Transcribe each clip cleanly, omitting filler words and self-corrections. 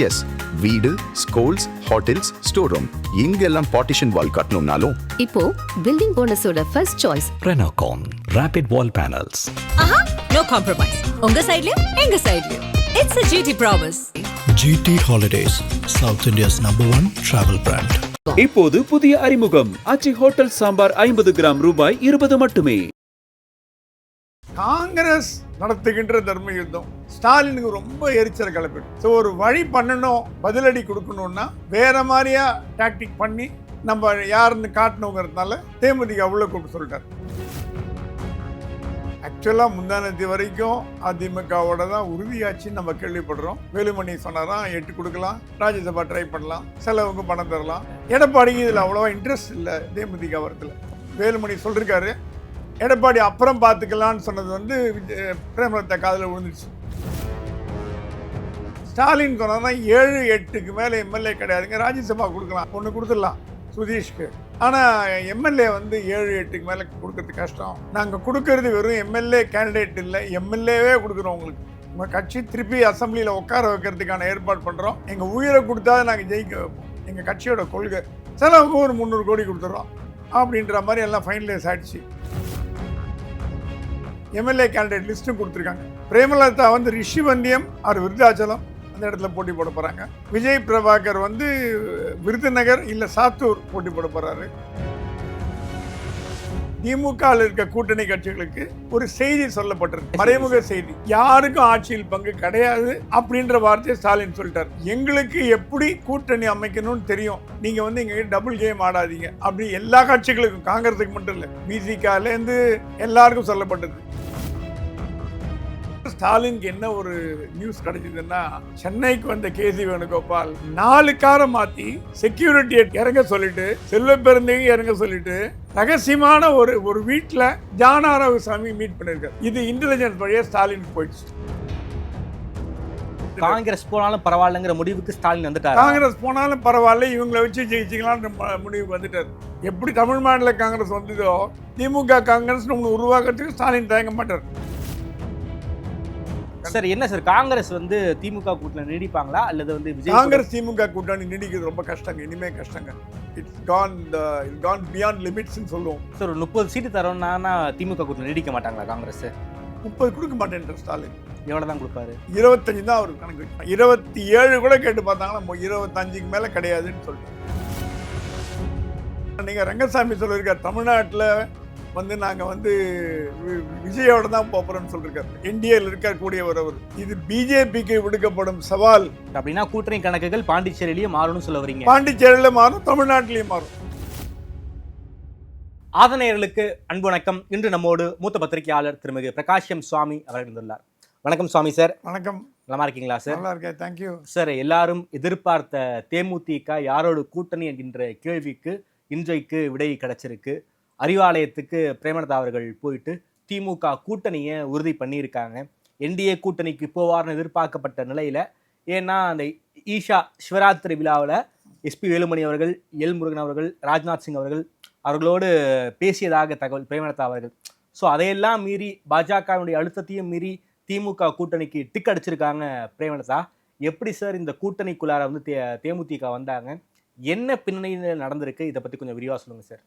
S, வீடு, schools, hotels, store room இங்கெல்லாம் partition wall கட்டணும்னாலும் இப்போ பில்டிங் ஓனர்ஸோட first choice Renocon Rapid Wall Panels. ஆஹா, no compromise. உங்க சைடுலயும் எங்க சைடுலயும். It's a GT promise. GT Holidays, South India's #1 travel brand. இப்போது புதிய அறிமுகம் ஆச்சி ஹோட்டல் சாம்பார் 50 கிராம் ரூபாய் 20 மட்டுமே. காங்கிரஸ் நடத்துகின்ற தர்ம யுத்தம் ஸ்டாலினுக்கு ரொம்ப எரிச்சல் கிளப்பிடும். ஸோ ஒரு வழி பண்ணணும், பதிலடி கொடுக்கணும்னா வேற மாதிரியா டாக்டிக் பண்ணி நம்ம யாருன்னு காட்டணுங்கிறதுனால தேமுதிக அவ்வளோ கூப்பிட்டு சொல்லிட்டார். ஆக்சுவலாக முந்தானத்தி வரைக்கும் அதிமுகவோட தான் உறுதியாச்சு நம்ம கேள்விப்படுறோம். வேலுமணி சொன்னாராம் 8 கொடுக்கலாம், ராஜ்யசபா ட்ரை பண்ணலாம், செலவுக்கு பணம் தரலாம். எடப்பாடிக்கு இதில் அவ்வளோவா இன்ட்ரெஸ்ட் இல்லை தேமுதிக வரத்தில். வேலுமணி சொல்லியிருக்காரு, எடப்பாடி அப்புறம் பார்த்துக்கலான்னு சொன்னது வந்து பிரேமலதா காதில் விழுந்துச்சு. ஸ்டாலின் சொன்னா 7-8க்கு மேலே எம்எல்ஏ கிடையாதுங்க, ராஜ்யசபா கொடுக்கலாம், ஒன்று கொடுத்துடலாம் சுதீஷ்க்கு. ஆனால் எம்எல்ஏ வந்து 7-8க்கு மேலே கொடுக்கறது கஷ்டம். நாங்கள் கொடுக்கறது வெறும் எம்எல்ஏ கேண்டிடேட் இல்லை, எம்எல்ஏவே கொடுக்குறோம். உங்களுக்கு உங்கள் கட்சி திருப்பி அசம்பிளியில் உட்கார வைக்கிறதுக்கான ஏற்பாடு பண்ணுறோம். எங்கள் உயிரை கொடுத்தா நாங்கள் ஜெயிக்க வைப்போம். எங்கள் கட்சியோட கொள்கை. செலவுக்கு ஒரு 300 கோடி கொடுத்துட்றோம் அப்படின்ற மாதிரி எல்லாம் ஃபைனலைஸ் ஆகிடுச்சு. எம்எல்ஏ கேண்டிடேட் லிஸ்ட்டும் கொடுத்துருக்காங்க. பிரேமலதா வந்து ரிஷிவந்தியம் அவர் விருதாச்சலம் அந்த இடத்துல போட்டி போட போகிறாங்க. விஜய் பிரபாகர் வந்து விருதுநகர் இல்லை சாத்தூர் போட்டி போட போகிறாரு. திமுகவில் இருக்க கூட்டணி கட்சிகளுக்கு ஒரு செய்தி சொல்லப்பட்டிருக்கு, மறைமுக செய்தி. யாருக்கும் ஆட்சியில் பங்கு கிடையாது அப்படின்ற வார்த்தையை ஸ்டாலின் சொல்லிட்டார். எங்களுக்கு எப்படி கூட்டணி அமைக்கணும்னு தெரியும், நீங்க வந்து இங்க டபுள் கேம் ஆடாதீங்க அப்படி எல்லா கட்சிகளுக்கும், காங்கிரஸுக்கு மட்டும் இல்லை, பிசிகாலேருந்து எல்லாருக்கும் சொல்லப்பட்டது. ஸ்டாலினுக்கு என்ன ஒரு நியூஸ் கிடைச்சதுன்னா, சென்னைக்கு வந்த கேசி வேணுகோபால் 4 காரை மாத்தி செக்யூரிட்டியை இறங்க சொல்லிட்டு, செல்வ பெருந்தையும் இறங்க சொல்லிட்டு, ரகசியமான ஒரு வீட்டில் ஜானாராவசாமி மீட் பண்ணிருக்காரு. இது இன்டெலிஜென்ஸ் வழியா ஸ்டாலினுக்கு போயிடுச்சு. காங்கிரஸ் போனாலும் பரவாயில்லைங்கிற முடிவுக்கு ஸ்டாலின் வந்துட்டார். காங்கிரஸ் போனாலும் பரவாயில்ல, இவங்களை வச்சு ஜெயிச்சிக்கலாம்னு முடிவுக்கு வந்துட்டார். எப்படி தமிழ் மாநில காங்கிரஸ் வந்ததோ, திமுக காங்கிரஸ் ஒன்று உருவாக்குறதுக்கு ஸ்டாலின் தயங்க மாட்டார். சார் என்ன சார், காங்கிரஸ் வந்து திமுக கூட்டணி நீடிப்பாங்களா அல்லது வந்து விஜய்? காங்கிரஸ் திமுக கூட்டணி நீடிக்கிறது ரொம்ப கஷ்டங்க, இனிமே கஷ்டங்க. இட்ஸ் கான் பியாண்ட் லிமிட்ஸ்னு சொல்லுவோம். சார் 30 சீட்டு தரோம்னா திமுக கூட்டணி நீடிக்க மாட்டாங்களா காங்கிரஸ்? 30 கொடுக்க மாட்டேன்ற ஸ்டாலின். எவ்வளவு தான் கொடுப்பாரு? 25 தான் அவருக்கு கணக்கு. 27 கூட கேட்டு பார்த்தாங்கன்னா 25க்கு மேல கிடையாதுன்னு சொல்லிட்டு. நீங்க ரங்கசாமி சொல்லியிருக்காரு, தமிழ்நாட்டில் வந்து நாங்க வந்து விஜயோட தான் போறோம்னு சொல்லிருக்காரு. என்டிஏல இருக்கக்கூடியவர் அவர். இது பிஜேபிக்கு விடுக்கப்படும் சவால். அப்படின்னா கூட்டணி கணக்குகள் பாண்டிச்சேரியிலேயே மாறும்னு சொல்ல வரீங்க? பாண்டிச்சேரியில மாறும், தமிழ்நாட்டிலேயும் மாறும். ஆதனையர்களுக்கு அன்பு வணக்கம். இன்று நம்மோடு மூத்த பத்திரிகையாளர் திருமிகு பிரகாஷம் சுவாமி அவர்கள் இருந்துள்ளார். வணக்கம் சுவாமி சார். வணக்கம். நலமா இருக்கீங்களா சார்? நல்லா இருக்கேன், தேங்க்யூ சார். எல்லாரும் எதிர்பார்த்த தேமுதிக யாரோடு கூட்டணி என்கின்ற கேள்விக்கு இன்றைக்கு விடை கிடைச்சிருக்கு. அறிவாலயத்துக்கு பிரேமலதா அவர்கள் போயிட்டு திமுக கூட்டணியை உறுதி பண்ணியிருக்காங்க. என்டிஏ கூட்டணிக்கு போவார்னு எதிர்பார்க்கப்பட்ட நிலையில், ஏன்னா அந்த ஈஷா சிவராத்திரி விழாவில் எஸ்பி வேலுமணி அவர்கள், எல் முருகன் அவர்கள், ராஜ்நாத் சிங் அவர்களோடு பேசியதாக தகவல் பிரேமலதா அவர்கள். ஸோ அதையெல்லாம் மீறி பாஜகவினுடைய அழுத்தத்தையும் மீறி திமுக கூட்டணிக்கு டிக் அடிச்சிருக்காங்க பிரேமலதா. எப்படி சார் இந்த கூட்டணிக்குள்ளார வந்து தேமுதிக வந்தாங்க, என்ன பின்னணியில் நடந்திருக்கு, இதை பற்றி கொஞ்சம் விரிவாக சொல்லுங்கள் சார்.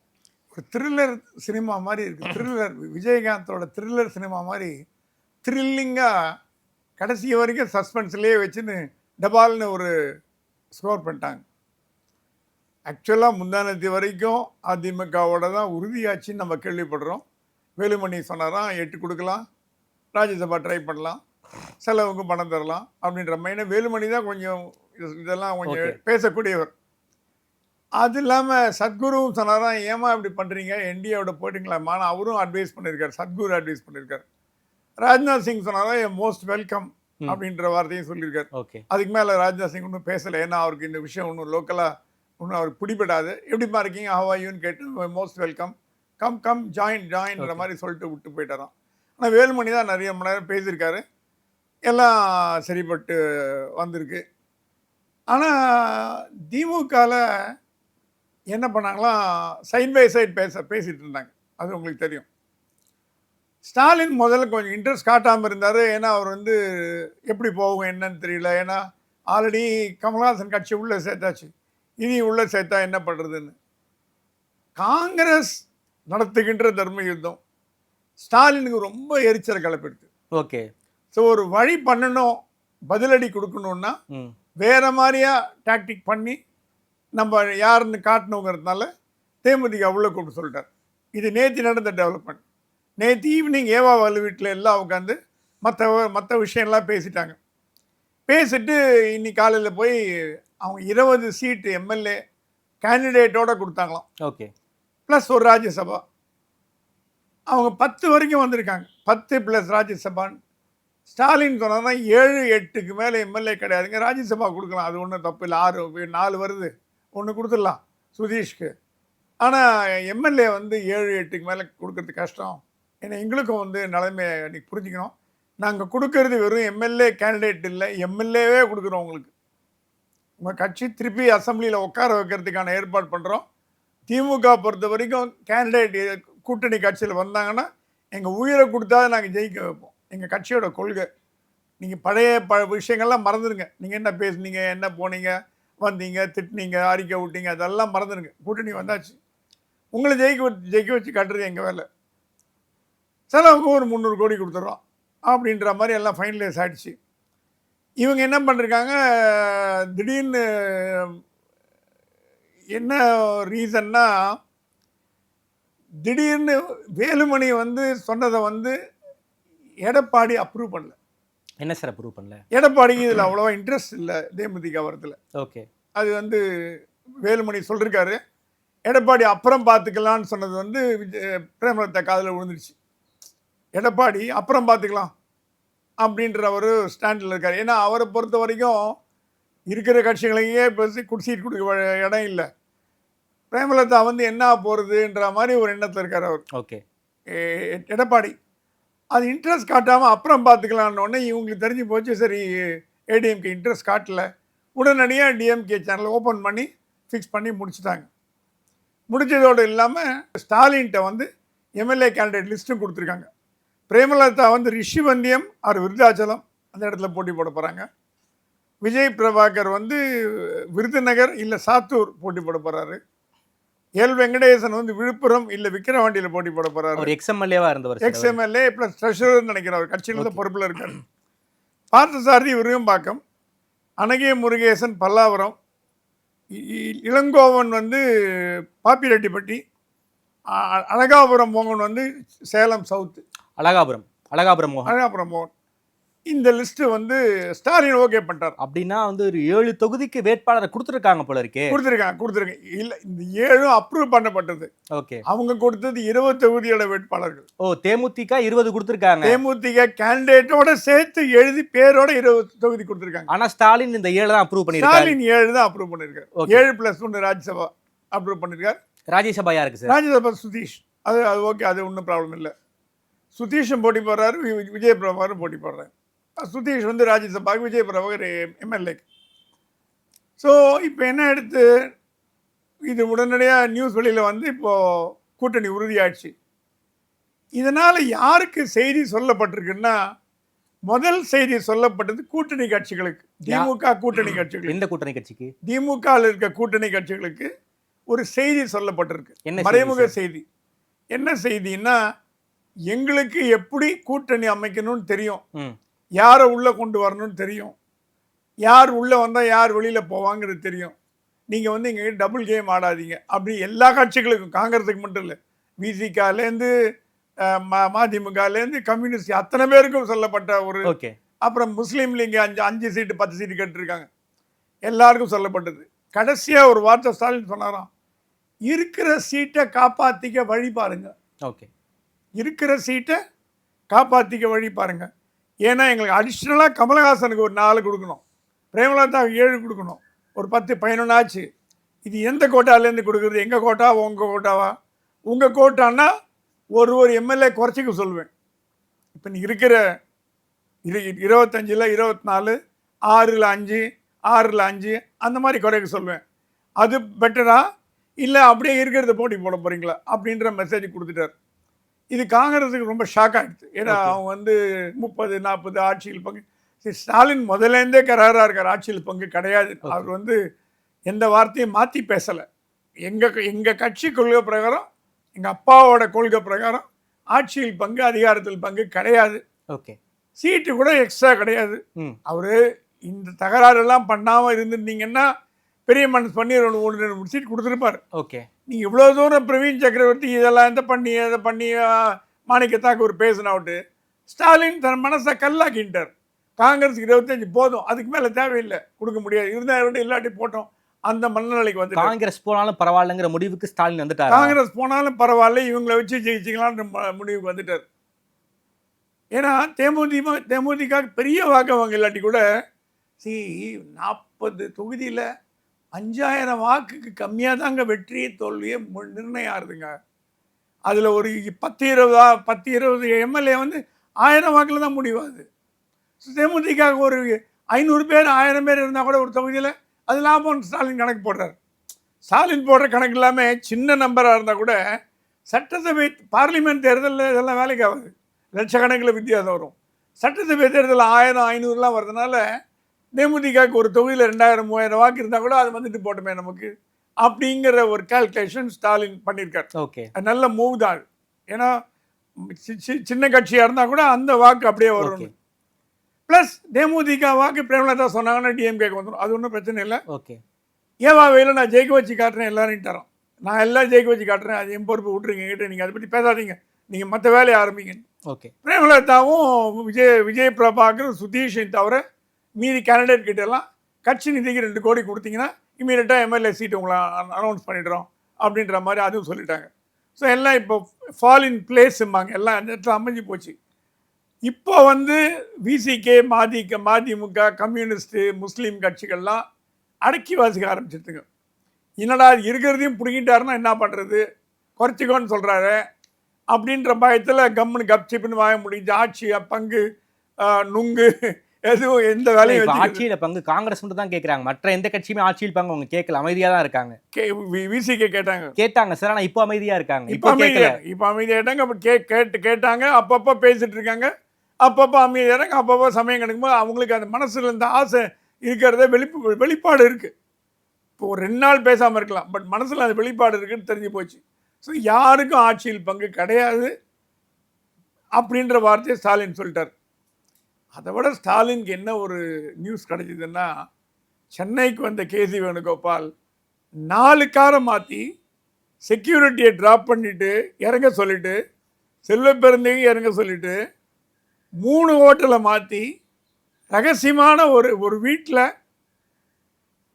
ஒரு த்ரில்லர் சினிமா மாதிரி இருக்குது. த்ரில்லர் விஜயகாந்தோட த்ரில்லர் சினிமா மாதிரி த்ரில்லிங்காக கடைசி வரைக்கும் சஸ்பென்ஸ்லேயே வச்சுன்னு டபால்னு ஒரு ஸ்கோர் பண்ணிட்டாங்க. ஆக்சுவலாக முந்தானத்தி வரைக்கும் அதிமுகவோட தான் உறுதியாச்சுன்னு நம்ம கேள்விப்படுறோம். வேலுமணி சொன்னாராம் 8 கொடுக்கலாம், ராஜ்யசபா ட்ரை பண்ணலாம், செலவுக்கு பணம் தரலாம் அப்படின்ற மைனை. வேலுமணி தான் கொஞ்சம் இதெல்லாம் கொஞ்சம் பேசக்கூடியவர். அது இல்லாமல் சத்குருவும் சொன்னாராம், ஏமா இப்படி பண்ணுறீங்க, என்டிஏவோட போயிட்டீங்களாம்மா, அவரும் அட்வைஸ் பண்ணியிருக்காரு, சத்குரு அட்வைஸ் பண்ணியிருக்காரு. ராஜ்நாத் சிங் சொன்னாராம் மோஸ்ட் வெல்கம் அப்படின்ற வார்த்தையும் சொல்லியிருக்காரு. அதுக்கு மேலே ராஜ்நாத் சிங் ஒன்றும் பேசலை, ஏன்னா அவருக்கு இந்த விஷயம் ஒன்றும் லோக்கலாக ஒன்றும் அவருக்கு பிடிபடாது. எப்படிமா இருக்கீங்க, ஹவாயூன்னு கேட்டு மோஸ்ட் வெல்கம், கம் ஜாயின்ற மாதிரி சொல்லிட்டு விட்டு போயிட்டாராம். ஆனால் வேலுமணி தான் நிறைய மணி நேரம் பேசியிருக்காரு, எல்லாம் சரிப்பட்டு வந்திருக்கு. ஆனால் திமுகவில் என்ன பண்ணாங்களாம், சைட் பை சைட் பேசிகிட்டு இருந்தாங்க. அது உங்களுக்கு தெரியும். ஸ்டாலின் முதல்ல கொஞ்சம் இன்ட்ரெஸ்ட் காட்டாமல் இருந்தார். ஏன்னா அவர் வந்து எப்படி போகும் என்னன்னு தெரியல. ஏன்னா ஆல்ரெடி கமல்ஹாசன் கட்சி உள்ளே சேர்த்தாச்சு, இனி உள்ளே சேர்த்தா என்ன பண்ணுறதுன்னு காங்கிரஸ் நடத்துகின்ற தர்ம யுத்தம் ஸ்டாலினுக்கு ரொம்ப எரிச்சலை கிளப்பிடுது. ஓகே. ஸோ ஒரு வழி பண்ணணும், பதிலடி கொடுக்கணுன்னா வேற மாதிரியா டாக்டிக் பண்ணி நம்ம யாருன்னு காட்டணுங்கிறதுனால தேமுதிக உள்ள கூப்பிட்டு சொல்லிட்டார். இது நேற்று நடந்த டெவலப்மெண்ட். நேற்று ஈவினிங் ஏவா வலு வீட்டில் எல்லாம் உட்காந்து மற்ற விஷயம்லாம் பேசிட்டாங்க. பேசிட்டு இன்னைக்கு காலையில் போய் அவங்க 20 சீட்டு எம்எல்ஏ கேண்டிடேட்டோட கொடுத்தாங்களாம். ஓகே. ப்ளஸ் ஒரு ராஜ்யசபா. அவங்க 10 வரைக்கும் வந்திருக்காங்க. 10 + ராஜ்யசபான்னு ஸ்டாலின் சொன்னா 7-8க்கு மேலே எம்எல்ஏ கிடையாதுங்க, ராஜ்யசபா கொடுக்கலாம், அது ஒன்றும் தப்பு இல்லை, 4 வருது, ஒன்று கொடுத்துடலாம் சுதீஷ்க்கு. ஆனால் எம்எல்ஏ வந்து 7-8க்கு மேலே கொடுக்கறது கஷ்டம். ஏன்னா எங்களுக்கும் வந்து நிலைமை அன்றைக்கி புரிஞ்சுக்கணும். நாங்கள் கொடுக்கறது வெறும் எம்எல்ஏ கேண்டிடேட் இல்லை, எம்எல்ஏவே கொடுக்குறோம் உங்களுக்கு. உங்கள் கட்சி திருப்பி அசம்பிளியில் உட்கார வைக்கிறதுக்கான ஏற்பாடு பண்ணுறோம். திமுக பொறுத்த வரைக்கும் கேண்டிடேட் கூட்டணி கட்சியில் வந்தாங்கன்னா எங்கள் உயிரை கொடுத்தா நாங்கள் ஜெயிக்க வைப்போம். எங்கள் கட்சியோட கொள்கை. நீங்கள் பழைய விஷயங்கள்லாம் மறந்துடுங்க. நீங்கள் என்ன பேசுனீங்க, என்ன போனீங்க, வந்தீங்க, திட்டினீங்க, அறிக்கை விட்டீங்க, அதெல்லாம் மறந்துடுங்க. கூட்டணி வந்தாச்சு, உங்களை ஜெயிக்க வச்சு காட்டுறது எங்கள் வேலை. செலவுக்கு ஒரு 300 கோடி கொடுத்துட்றோம் அப்படின்ற மாதிரி எல்லாம் ஃபைனலைஸ் ஆகிடுச்சு. இவங்க என்ன பண்ணிருக்காங்க, திடீர்னு என்ன ரீசன்னா, திடீர்னு வேலுமணி வந்து சொன்னதை வந்து எடப்பாடி அப்ரூவ் பண்ணல. என்ன சார் அப்ரூவ் பண்ணல? எடப்பாடிக்கு இதில் அவ்வளோவா இன்ட்ரெஸ்ட் இல்லை தேமுதிக வரத்தில். ஓகே. அது வந்து வேலுமணி சொல்லியிருக்காரு. எடப்பாடி அப்புறம் பார்த்துக்கலான்னு சொன்னது வந்து பிரேமலதா காதில் விழுந்துருச்சு. எடப்பாடி அப்புறம் பார்த்துக்கலாம் அப்படின்ற ஒரு ஸ்டாண்டில் இருக்கார். ஏன்னா அவரை பொறுத்த வரைக்கும் இருக்கிற கட்சிகளையே பேசி குடிசீட் கொடுக்க இடம் இல்லை. பிரேமலதா வந்து என்ன போகிறதுன்ற மாதிரி ஒரு எண்ணத்தில் இருக்கார் அவர். ஓகே. எடப்பாடி அது இன்ட்ரெஸ்ட் காட்டாமல் அப்புறம் பார்த்துக்கலான்னொடனே இவங்களுக்கு தெரிஞ்சு போச்சு. சரி, ஏடிஎம்கே இன்ட்ரெஸ்ட் காட்டல, உடனடியாக டிஎம்கே சேனலை ஓப்பன் பண்ணி ஃபிக்ஸ் பண்ணி முடிச்சுட்டாங்க. முடிச்சதோடு இல்லாமல் ஸ்டாலின்கிட்ட வந்து எம்எல்ஏ கேண்டிடேட் லிஸ்ட்டும் கொடுத்துருக்காங்க. பிரேமலதா வந்து ரிஷிவந்தியம் ஆர் விருதாச்சலம் அந்த இடத்துல போட்டி போட போகிறாங்க. விஜய் பிரபாகர் வந்து விருதுநகர் இல்லை சாத்தூர் போட்டி போட போகிறாரு. எல் வெங்கடேசன் வந்து விழுப்புரம் இல்லை விக்கிரவாண்டியில் போட்டி போட போகிறாரு. ஒரு எக்ஸ்எம்எல்ஏவா இருந்தவர். எக்ஸ்எம்எல்ஏ ப்ளஸ் ட்ரெஷரர் நினைக்கிறேன், அவர் கட்சியில் பொறுப்பில் இருக்கார். பார்த்தசாரதி விருகம்பாக்கம், அனகிய முருகேசன் பல்லாவரம், இளங்கோவன் வந்து பாப்பிரெட்டிப்பட்டி, அழகாபுரம் மோகன் வந்து சேலம் சவுத்து. அழகாபுரம் மோகன். இந்த லிஸ்ட் வந்து ஸ்டாலின் ஓகே பண்ணிட்டார். அப்படின்னா வந்து ஒரு 7 தொகுதிக்கு வேட்பாளரை கொடுத்துருக்காங்க போல இருக்கே. கொடுத்துருக்காங்க. இல்லை, இந்த 7 அப்ரூவ் பண்ணப்பட்டது. ஓகே. அவங்க கொடுத்தது 20 தொகுதியோட வேட்பாளர்கள். ஓ, தேமுதிக 20 கொடுத்துருக்காங்க. தேமுதிக கேண்டிடேட்டோட சேர்த்து எழுதி பேரோட 20 தொகுதி கொடுத்துருக்காங்க. ஆனா ஸ்டாலின் இந்த 7 தான் அப்ரூவ் பண்ணிருக்காரு. ஸ்டாலின் 7 தான் அப்ரூவ் பண்ணிருக்காரு. 7+1 ராஜ்யசபா அப்ரூவ் பண்ணிருக்காரு. ராஜ்யசபா யாருக்கு சார்? ராஜ்யசபா சுதீஷ். அது ஓகே, அது ஒன்றும் ப்ராப்ளம் இல்லை. சுதீஷும் போட்டி போடுறாரு, விஜய் பிரபாகரும் போட்டி போடுறாரு. சுதீஷ் வந்து ராஜ்யசபாவுக்கு, விஜய் பிரபாகர் எம்எல்ஏ. ஸோ இப்போ என்ன எடுத்து இது உடனடியாக நியூஸ் வெளியில் வந்து இப்போது கூட்டணி உறுதியாயிடுச்சு. இதனால் யாருக்கு செய்தி சொல்லப்பட்டிருக்குன்னா, முதல் செய்தி சொல்லப்பட்டது கூட்டணி கட்சிகளுக்கு, திமுக கூட்டணி கட்சிகளுக்கு. எந்த கூட்டணி கட்சிக்கு? திமுகவில் இருக்க கூட்டணி கட்சிகளுக்கு ஒரு செய்தி சொல்லப்பட்டிருக்கு, மறைமுக செய்தி. என்ன செய்தின்னா, எங்களுக்கு எப்படி கூட்டணி அமைக்கணும்னு தெரியும், யாரை உள்ளே கொண்டு வரணும்னு தெரியும், யார் உள்ளே வந்தால் யார் வெளியில் போவாங்கிறது தெரியும். நீங்கள் வந்து இங்கே டபுள் கேம் ஆடாதீங்க அப்படி எல்லா கட்சிகளுக்கும், காங்கிரஸுக்கு மட்டும் இல்லை, விசிகாலேருந்து மதிமுகலேருந்து கம்யூனிஸ்ட் அத்தனை பேருக்கும் சொல்லப்பட்ட ஒரு. அப்புறம் முஸ்லீம் லீக் 5 சீட்டு 10 சீட்டு கேட்டிருக்காங்க, எல்லாருக்கும் சொல்லப்பட்டது. கடைசியாக ஒரு வார்த்தை ஸ்டாலின் சொன்னாராம், இருக்கிற சீட்டை காப்பாற்றிக்க வழி பாருங்க. ஓகே. இருக்கிற சீட்டை காப்பாற்றிக்க வழி பாருங்க. ஏன்னா எங்களுக்கு அடிஷ்னலாக கமலஹாசனுக்கு ஒரு 4 கொடுக்கணும், பிரேமலதாவுக்கு 7 கொடுக்கணும், ஒரு 10-11 ஆச்சு. இது எந்த கோட்டாலேருந்து கொடுக்குறது? எங்கள் கோட்டா உங்கள் கோட்டாவா? உங்கள் கோட்டான்னா ஒரு எம்எல்ஏ குறைச்சிக்க சொல்லுவேன். இப்போ நீ இருக்கிற 25, 24, 6ல் 5, 6ல் 5 அந்த மாதிரி குறைக்க சொல்லுவேன். அது பெட்டரா இல்லை அப்படியே இருக்கிறத போட்டி போட போகிறீங்களா அப்படின்ற மெசேஜ் கொடுத்துட்டார். இது காங்கிரஸுக்கு ரொம்ப ஷாக் ஆகிடுது. ஏன்னா அவங்க வந்து 30-40 ஆட்சியில் ஸ்டாலின் முதலேருந்தே கராராக இருக்கார், ஆட்சியில் பங்கு கிடையாது. அவர் வந்து எந்த வார்த்தையும் மாற்றி பேசலை. எங்கள் கட்சி கொள்கை பிரகாரம், எங்கள் அப்பாவோட கொள்கை பிரகாரம் ஆட்சியில் பங்கு, அதிகாரத்தில் பங்கு கிடையாது. ஓகே, சீட்டு கூட எக்ஸ்ட்ரா கிடையாது. அவர் இந்த தகராறெல்லாம் பண்ணாமல் இருந்திருந்தீங்கன்னா பெரிய மனசு பண்ணி ஒன்று 2 சீட் கொடுத்துருப்பார். ஓகே, நீங்கள் இவ்வளோ தூரம் பிரவீன் சக்கரவர்த்தி இதெல்லாம் எந்த பண்ணி அதை பண்ணி மாணிக்கத்தாக்கு ஒரு பேசினாவிட்டு ஸ்டாலின் தன் மனசை கல்லாக்கிட்டார். காங்கிரஸுக்கு 25 போதும், அதுக்கு மேலே தேவையில்லை, கொடுக்க முடியாது, இருந்தால் இல்லாட்டி போட்டோம், அந்த மனநிலைக்கு வந்து காங்கிரஸ் போனாலும் பரவாயில்லைங்கிற முடிவுக்கு ஸ்டாலின் வந்துட்டார். காங்கிரஸ் போனாலும் பரவாயில்ல, இவங்களை வச்சு ஜெயிச்சிக்கலான்ற முடிவுக்கு வந்துட்டார். ஏன்னா தேமுதிக பெரிய வாக்கு அவங்க இல்லாட்டி கூட 40 தொகுதியில் 5000 வாக்குக்கு கம்மியாக தாங்க வெற்றியை தோல்வியே நிர்ணயம் ஆகுதுங்க. அதில் ஒரு 10-20 எம்எல்ஏ வந்து 1000 வாக்கில் தான் முடிவாகுது. தேமுதிக ஒரு 500 பேர் 1000 பேர் இருந்தால் கூட ஒரு தொகுதியில் அது லாபம் ஸ்டாலின் கணக்கு போடுறார். ஸ்டாலின் போடுற கணக்கு இல்லாமல் சின்ன நம்பராக இருந்தால் கூட சட்டசபை பார்லிமெண்ட் தேர்தலில் இதெல்லாம் வேலைக்கு ஆகுது, லட்சக்கணக்கில் வித்தியாசம் வரும். சட்டசபை தேர்தலில் 1000-500 வரதுனால தேமுதிகக்கு ஒரு தொகுதியில் 2000-3000 வாக்கு இருந்தால் கூட அது வந்துட்டு போட்டோமே நமக்கு அப்படிங்கிற ஒரு கால்குலேஷன் ஸ்டாலின் பண்ணியிருக்கார். ஓகே, அது நல்ல மூவ் தான். ஏன்னா சின்ன கட்சியாக இருந்தால் கூட அந்த வாக்கு அப்படியே வரும். ப்ளஸ் தேமுதிக வாக்கு பிரேமலதா சொன்னாங்கன்னா டிஎம்கேக்கு வந்துடும், அது ஒன்றும் பிரச்சனை இல்லை. ஓகே, ஏவாவையில் நான் ஜெயிக்க வச்சு காட்டுறேன் எல்லாரையும் தரோம், நான் எல்லாம் ஜெயிக்க வச்சு காட்டுறேன், அது என் பொறுப்பு, விட்டுருங்க கிட்ட, நீங்கள் அதை பற்றி பேசாதீங்க, நீங்கள் மற்ற வேலையை ஆரம்பிங்க. ஓகே, பிரேமலதாவும் விஜய் பிரபாகர் சுதீஷையும் தவிர மீதி கேண்டிடேட் கிட்ட எல்லாம் கட்சி நிதிக்கு 2 கோடி கொடுத்தீங்கன்னா இமீடியட்டாக எம்எல்ஏ சீட்டு உங்களை அனௌன்ஸ் பண்ணிடுறோம் அப்படின்ற மாதிரி அதுவும் சொல்லிட்டாங்க. ஸோ எல்லாம் இப்போ ஃபால் இன் பிளேஸும்பாங்க, எல்லாம் அந்த இடத்துல அமைஞ்சு போச்சு. இப்போ வந்து விசிகே, மதிமுக, கம்யூனிஸ்ட்டு, முஸ்லீம் கட்சிகள்லாம் அடக்கி வாசிக்க ஆரம்பிச்சிருதுங்க. என்னடா இருக்கிறதையும் பிடிங்கிட்டாருன்னா என்ன பண்ணுறது, குறைச்சிக்கோன்னு சொல்கிறாரு அப்படின்ற பயத்தில் கம்முன்னு கப்சிப்புன்னு வாங்க முடிஞ்சு ஆட்சி பங்கு நுங்கு எதுவும் எந்த வேலையும் ஆட்சியில பங்கு காங்கிரஸ் மட்டும் தான் கேட்குறாங்க, மற்ற எந்த கட்சியுமே ஆட்சியில் பங்கு அவங்க கேட்கல, அமைதியாக தான் இருக்காங்க. விசிகே கேட்டாங்க சார், ஆனால் இப்போ அமைதியாக இருக்காங்க. இப்போ அமைதியாகிட்டாங்க. அப்போ கேட்டாங்க, அப்பப்போ பேசிட்டு இருக்காங்க, அப்பப்போ அமைதியாகிறாங்க. அப்பப்போ சமயம் கிடைக்கும்போது அவங்களுக்கு அந்த மனசில் இருந்த ஆசை இருக்கிறத வெளிப்பாடு இருக்குது. இப்போ ஒரு 2 நாள் பேசாமல் இருக்கலாம், பட் மனசில் அந்த வெளிப்பாடு இருக்குன்னு தெரிஞ்சு போச்சு. ஸோ யாருக்கும் ஆட்சியில் பங்கு கிடையாது அப்படின்ற வார்த்தையை ஸ்டாலின் சொல்லிட்டார். அதை விட ஸ்டாலினுக்கு என்ன ஒரு நியூஸ் கிடைச்சிதுன்னா, சென்னைக்கு வந்த கேசி வேணுகோபால் 4 காரை மாற்றி செக்யூரிட்டியை ட்ராப் பண்ணிவிட்டு இறங்க சொல்லிவிட்டு, செல்வப்பெருந்தையும் இறங்க சொல்லிவிட்டு 3 ஹோட்டலை மாற்றி ரகசியமான ஒரு வீட்டில்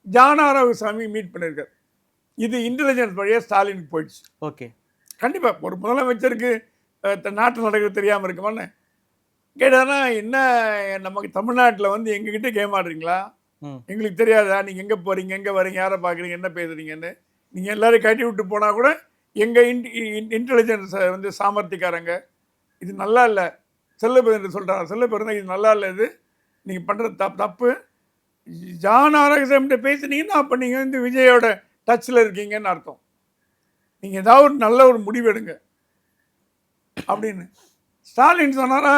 ஜானாராவசாமி மீட் பண்ணியிருக்கார். இது இன்டெலிஜென்ஸ் வழியாக ஸ்டாலினுக்கு போயிடுச்சு. ஓகே, கண்டிப்பாக ஒரு முதலமைச்சருக்கு நாட்டில் நடக்கிறது தெரியாமல் இருக்குமான்னு கேட்டானா, என்ன நமக்கு தமிழ்நாட்டில் வந்து எங்ககிட்ட கேம் ஆடுறீங்களா, எங்களுக்கு தெரியாதா, நீங்கள் எங்கே போகிறீங்க, எங்கே வரீங்க, யாரை பார்க்குறீங்க, என்ன பேசுகிறீங்கன்னு, நீங்கள் எல்லோரும் கட்டி விட்டு போனால் கூட எங்கள் இன்டெலிஜென்ஸ் வந்து சாமர்த்திக்காரங்க, இது நல்லா இல்லை, செல்லப்பெருந்து சொல்கிறாங்க, செல்லப்பெருந்தா இது நல்லா இல்லை, இது நீங்கள் பண்ணுறது தப்பு, ஜான் ஆரோக்கியம்கிட்ட பேசுனீங்கன்னா அப்போ நீங்கள் வந்து விஜயோட டச்சில் இருக்கீங்கன்னு அர்த்தம், நீங்கள் ஏதாவது ஒரு நல்ல ஒரு முடிவு எடுங்க அப்படின்னு ஸ்டாலின் சொன்னாரா.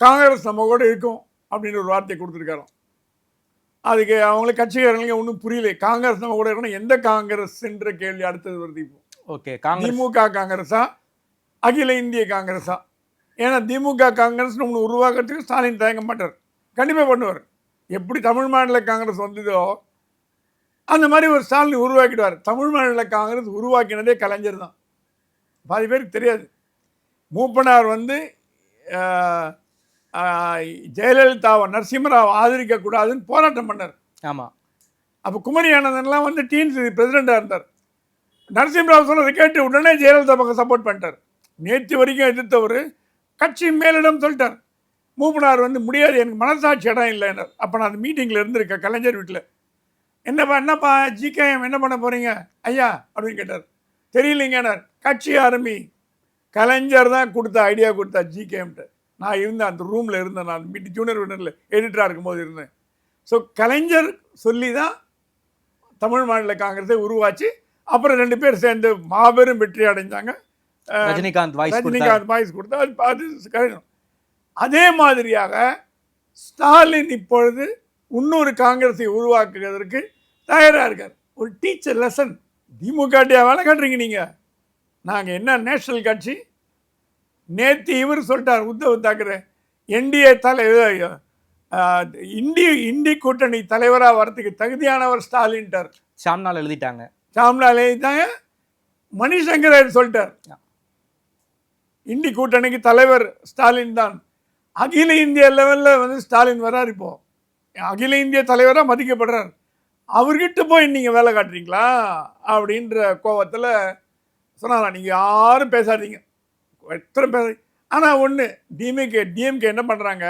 காங்கிரஸ் நம்ம கூட இருக்கும் அப்படின்னு ஒரு வார்த்தையை கொடுத்துருக்காரோ. அதுக்கு அவங்களுக்கு கட்சிக்காரங்களுக்கு ஒன்றும் புரியல. காங்கிரஸ் நம்ம கூட இருக்கணும், எந்த காங்கிரஸ் என்ற கேள்வி அடுத்தது வருது. இப்போ ஓகே, திமுக காங்கிரஸா அகில இந்திய காங்கிரஸா? ஏன்னா திமுக காங்கிரஸ் ஒன்று உருவாக்குறதுக்கு ஸ்டாலின் தயங்க மாட்டார், கண்டிப்பாக பண்ணுவார். எப்படி தமிழ் மாநில காங்கிரஸ் வந்ததோ அந்த மாதிரி ஒரு ஸ்டாலின் உருவாக்கிடுவார். தமிழ் மாநில காங்கிரஸ் உருவாக்கினதே கலைஞர் தான், பாதி பேருக்கு தெரியாது. மூப்பனார் வந்து ஜெயலலிதாவை, நரசிம்மராவை ஆதரிக்கக்கூடாதுன்னு போராட்டம் பண்ணார். ஆமாம், அப்போ குமரி ஆனந்தன்லாம் வந்து டிஎன்சி பிரசிடெண்ட்டாக இருந்தார். நரசிம்மராவ் சொன்னதை கேட்டு உடனே ஜெயலலிதா பக்கம் சப்போர்ட் பண்ணிட்டார். நேற்று வரைக்கும் எதிர்த்தவர் கட்சி மேலிடம் சொல்லிட்டார். மூப்பனார் வந்து முடியாது, எனக்கு மனசாட்சி இடம் இல்லைன்னார். அப்போ நான் அந்த மீட்டிங்கில் இருந்திருக்கேன் கலைஞர் வீட்டில். என்னப்பா ஜிகேஎம் என்ன பண்ண போகிறீங்க ஐயா அப்படின்னு கேட்டார். தெரியலைங்கன்னார். கட்சி ஆரம்பி. கலைஞர் தான் கொடுத்த ஐடியா கொடுத்தா ஜிகேஎம்கிட்ட. நான் இருந்தேன், அந்த ரூமில் இருந்தேன், நான் மீட்டிங் ஜூனியர் வினரில் எடிட்டராக இருக்கும்போது இருந்தேன். ஸோ கலைஞர் சொல்லி தான் தமிழ் மாநில காங்கிரஸை உருவாச்சு. அப்புறம் 2 பேர் சேர்ந்து மாபெரும் வெற்றி அடைஞ்சாங்க. ரஜினிகாந்த் வாய்ஸ் கொடுத்தா அது கழிணும். அதே மாதிரியாக ஸ்டாலின் இப்பொழுது இன்னொரு காங்கிரஸை உருவாக்குவதற்கு தயாராக இருக்கார். ஒரு டீச்சர் லெசன். திமுகட்டியா வேலை காட்டுறீங்க நீங்கள்? நாங்கள் என்ன நேஷனல் கட்சி? நேற்று இவர் சொல்லிட்டார் உத்தவ் தாக்கரே, என்டிஏ தலைவர் இந்தி கூட்டணி தலைவராக வரத்துக்கு தகுதியானவர் ஸ்டாலின்ட்டார். சாம்னால் எழுதிட்டாங்க. சாம்னால் எழுதிட்டாங்க. மணிசங்கர் சொல்லிட்டார் இந்தி கூட்டணிக்கு தலைவர் ஸ்டாலின் தான். அகில இந்திய லெவலில் வந்து ஸ்டாலின் வர்றார். இப்போ அகில இந்திய தலைவராக மதிக்கப்படுறார். அவர்கிட்ட போய் நீங்கள் வேலை காட்டுறீங்களா அப்படின்ற கோபத்தில் சொன்னாலாம். நீங்கள் யாரும் பேசாதீங்க, எத்தனை பேசுறீங்க. ஆனால் ஒன்று, டிஎம்கே என்ன பண்ணுறாங்க,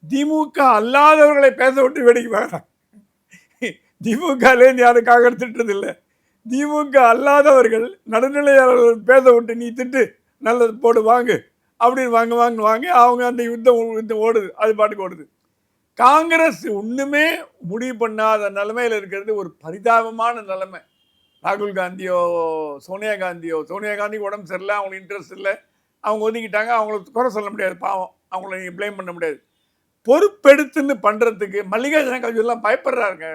திமுக அல்லாதவர்களை பேச விட்டு வேடிக்கை பார்க்குறாங்க. திமுகலேருந்து யாரும் காக திட்டுறதில்லை. திமுக அல்லாதவர்கள் நடுநிலையாளர்கள் பேச விட்டு நீ திட்டு நல்லது போடு வாங்கு அப்படின்னு வாங்க அவங்க அந்த யுத்தம் ஓடுது, அது பாட்டுக்கு ஓடுது. காங்கிரஸ் ஒன்றுமே முடிவு பண்ணாத நிலைமையில் இருக்கிறது ஒரு பரிதாபமான நிலைமை. ராகுல் காந்தியோ சோனியா காந்திக்கு உடம்பு சரியில்லை, அவங்களுக்கு இன்ட்ரெஸ்ட் இல்லை, அவங்க ஒதுக்கிட்டாங்க. அவங்களுக்கு குறை சொல்ல முடியாது, பாவம், அவங்கள நீங்கள் ப்ளேம் பண்ண முடியாது. பொறுப்பெடுத்துன்னு பண்ணுறதுக்கு மல்லிகார்ஜுன கார்கேலாம் பயப்படுறாருங்க.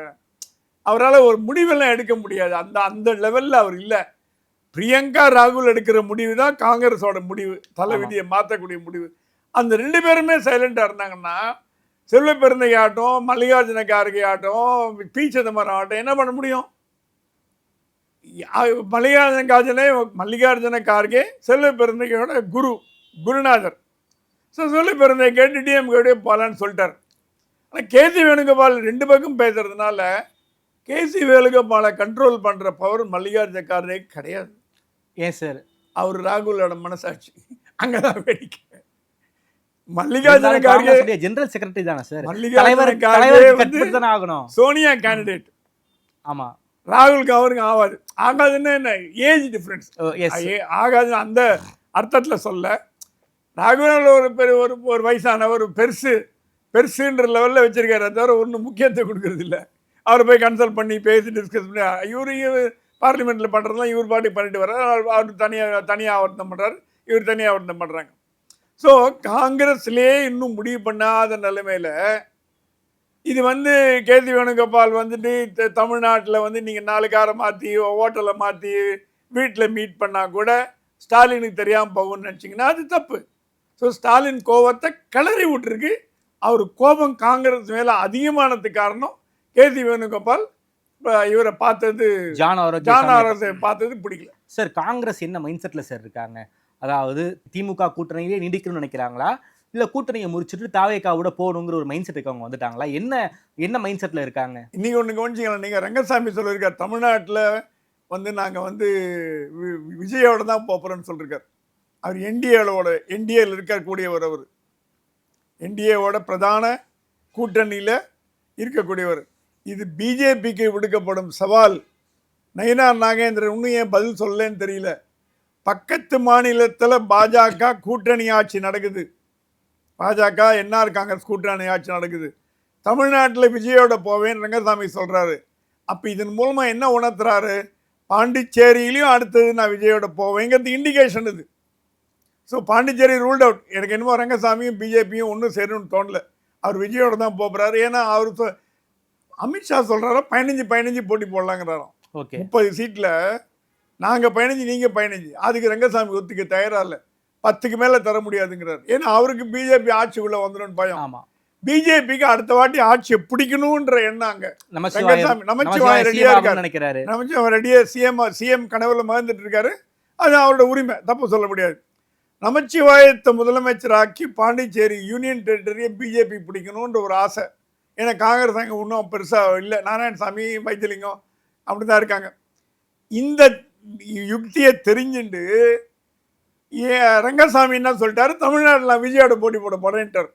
அவரால் ஒரு முடிவெல்லாம் எடுக்க முடியாது. அந்த லெவலில் அவர் இல்லை. பிரியங்கா ராகுல் எடுக்கிற முடிவு தான் காங்கிரஸோட முடிவு, தலைவிதியை மாற்றக்கூடிய முடிவு. அந்த 2 பேருமே சைலண்டாக இருந்தாங்கன்னா செல்வ பெருந்தகை ஆட்டம், மல்லிகார்ஜுன கார்கே ஆட்டம், பி சிதம்பரம் ஆட்டம் என்ன பண்ண முடியும்? மல்லிகார்ஜுன கார்கே செல்வ பெருந்தகையோட குருநாதர். ஸோ செல்வ பெருந்தகை கேட்டு டிஎம்கே போகலான்னு சொல்லிட்டார். ஆனால் கேசி வேணுகோபால் 2 பக்கம் பேசுறதுனால கேசி வேணுகோபாலை கண்ட்ரோல் பண்ணுற பவர் மல்லிகார்ஜுன கார்கே கிடையாது. ஏன் சார்? அவர் ராகுலோட மனசாட்சி அங்கதான் வேடிக்கை. மல்லிகார்ஜுன கார்கே ஜெனரல் செக்ரட்டரி தானே சார்? மல்லிகார்ஜுன கார்கே வந்து ஆகணும். சோனியா கேண்டிடேட். ஆமா, ராகுலுக்கு அவருக்கு ஆகாதுன்னு என்ன ஏஜ் டிஃப்ரென்ஸ் ஆகாது அந்த அர்த்தத்தில் சொல்ல. ராகுல் ஒரு வயசானவர் பெருசுன்ற லெவலில் வச்சிருக்காரு, அதை தவிர ஒன்றும் முக்கியத்துவம் கொடுக்கறது இல்லை. அவரை போய் கன்சல்ட் பண்ணி பேசி டிஸ்கஸ் பண்ணி இவர் பார்லிமெண்ட்டில் பண்ணுறதுலாம் இவர் பாட்டி பண்ணிட்டு வர்றாரு. அவர் தனியாக ஆவர்த்தம் பண்ணுறாரு, இவர் தனியாக ஆவர்த்தம் பண்ணுறாங்க. ஸோ காங்கிரஸ்லேயே இன்னும் முடிவு பண்ணாத நிலைமையில் இது வந்து கேசி வேணுகோபால் வந்துட்டு தமிழ்நாட்டில் வந்து நீங்கள் 4 காரை மாற்றி ஹோட்டலை மாற்றி வீட்டில் மீட் பண்ணால் கூட ஸ்டாலினுக்கு தெரியாமல் போகும்னு நினச்சிங்கன்னா அது தப்பு. ஸோ ஸ்டாலின் கோபத்தை கிளறி விட்டுருக்கு. அவர் கோபம் காங்கிரஸ் மேலே அதிகமானதுக்கு காரணம் கேசி வேணுகோபால் இவரை பார்த்தது, ஜான் ஆரோக்கிய பார்த்தது பிடிக்கல. சார், காங்கிரஸ் என்ன மைண்ட் செட்டில் சார் இருக்காங்க? அதாவது திமுக கூட்டணியிலே நீடிக்கணும்னு நினைக்கிறாங்களா, இல்லை கூட்டணியை முடிச்சுட்டு தாவேக்காவோட போகணுங்கிற ஒரு மைண்ட் செட்டுக்கு அவங்க வந்துட்டாங்களா? என்ன மைண்ட் செட்டில் இருக்காங்க? நீங்கள் ஒன்று கவனிச்சிக்கலாம். நீங்கள் ரங்கசாமி சொல்லியிருக்கார் தமிழ்நாட்டில் வந்து நாங்கள் வந்து விஜயோட தான் போகிறோன்னு சொல்லியிருக்கார். அவர் என்டிஏல இருக்கக்கூடியவர். அவர் என்டிஏவோட பிரதான கூட்டணியில் இருக்கக்கூடியவர். இது பிஜேபிக்கு விடுக்கப்படும் சவால். நயினார் நாகேந்திரன் இன்னும் ஏன் பதில் சொல்லலன்னு தெரியல. பக்கத்து மாநிலத்தில் பாஜக கூட்டணி ஆட்சி நடக்குது. பாஜக என்ஆர் காங்கிரஸ் கூட்டணி ஆட்சி நடக்குது. தமிழ்நாட்டில் விஜயோட போவேன்னு ரங்கசாமி சொல்கிறாரு. அப்போ இதன் மூலமாக என்ன உணர்த்துறாரு? பாண்டிச்சேரியிலையும் அடுத்தது நான் விஜயோட போவேங்கிறது இண்டிகேஷன் இது. So Pondicherry ruled out. எனக்கு என்னமோ ரங்கசாமியும் பிஜேபியும் ஒன்றும் சேரணும்னு தோணல. அவர் விஜயோட தான் போகிறாரு. ஏன்னா அவர் அமித்ஷா சொல்கிறாரோ 15 போட்டி போடலாங்கிறாராம். ஓகே, 30 சீட்டில் நாங்கள் 15 நீங்கள் 15. அதுக்கு ரங்கசாமி ஒத்துக்க தயாராக இல்லை. 10க்கு மேலே தர முடியாதுங்கிறார். ஏன்னா அவருக்கு பிஜேபி ஆட்சிக்குள்ளே வந்துடும் பயம். ஆமாம், பிஜேபிக்கு அடுத்த வாட்டி ஆட்சியை பிடிக்கணுன்ற எண்ணம் அங்கே. நமச்சிவாயம் ரெடியாக இருக்காரு நினைக்கிறாரு. நமச்சிவாயம் ரெடியாக சிஎம் கனவுல மறந்துட்டு இருக்காரு. அது அவரோட உரிமை, தப்பு சொல்ல முடியாது. நமச்சிவாயத்தை முதலமைச்சராக்கி பாண்டிச்சேரி யூனியன் டெரிட்டரியை பிஜேபி பிடிக்கணுன்ற ஒரு ஆசை. ஏன்னா காங்கிரஸ் அங்கே இன்னும் பெருசாக இல்லை. நாராயணசாமி, வைத்தியலிங்கம் அப்படி தான் இருக்காங்க. இந்த யுக்தியை தெரிஞ்சுட்டு ரங்கசாமி என்ன சொல்லிட்டாரு, தமிழ்நாட்டில் விஜயோட போட்டி போட போறேன்ட்டார்.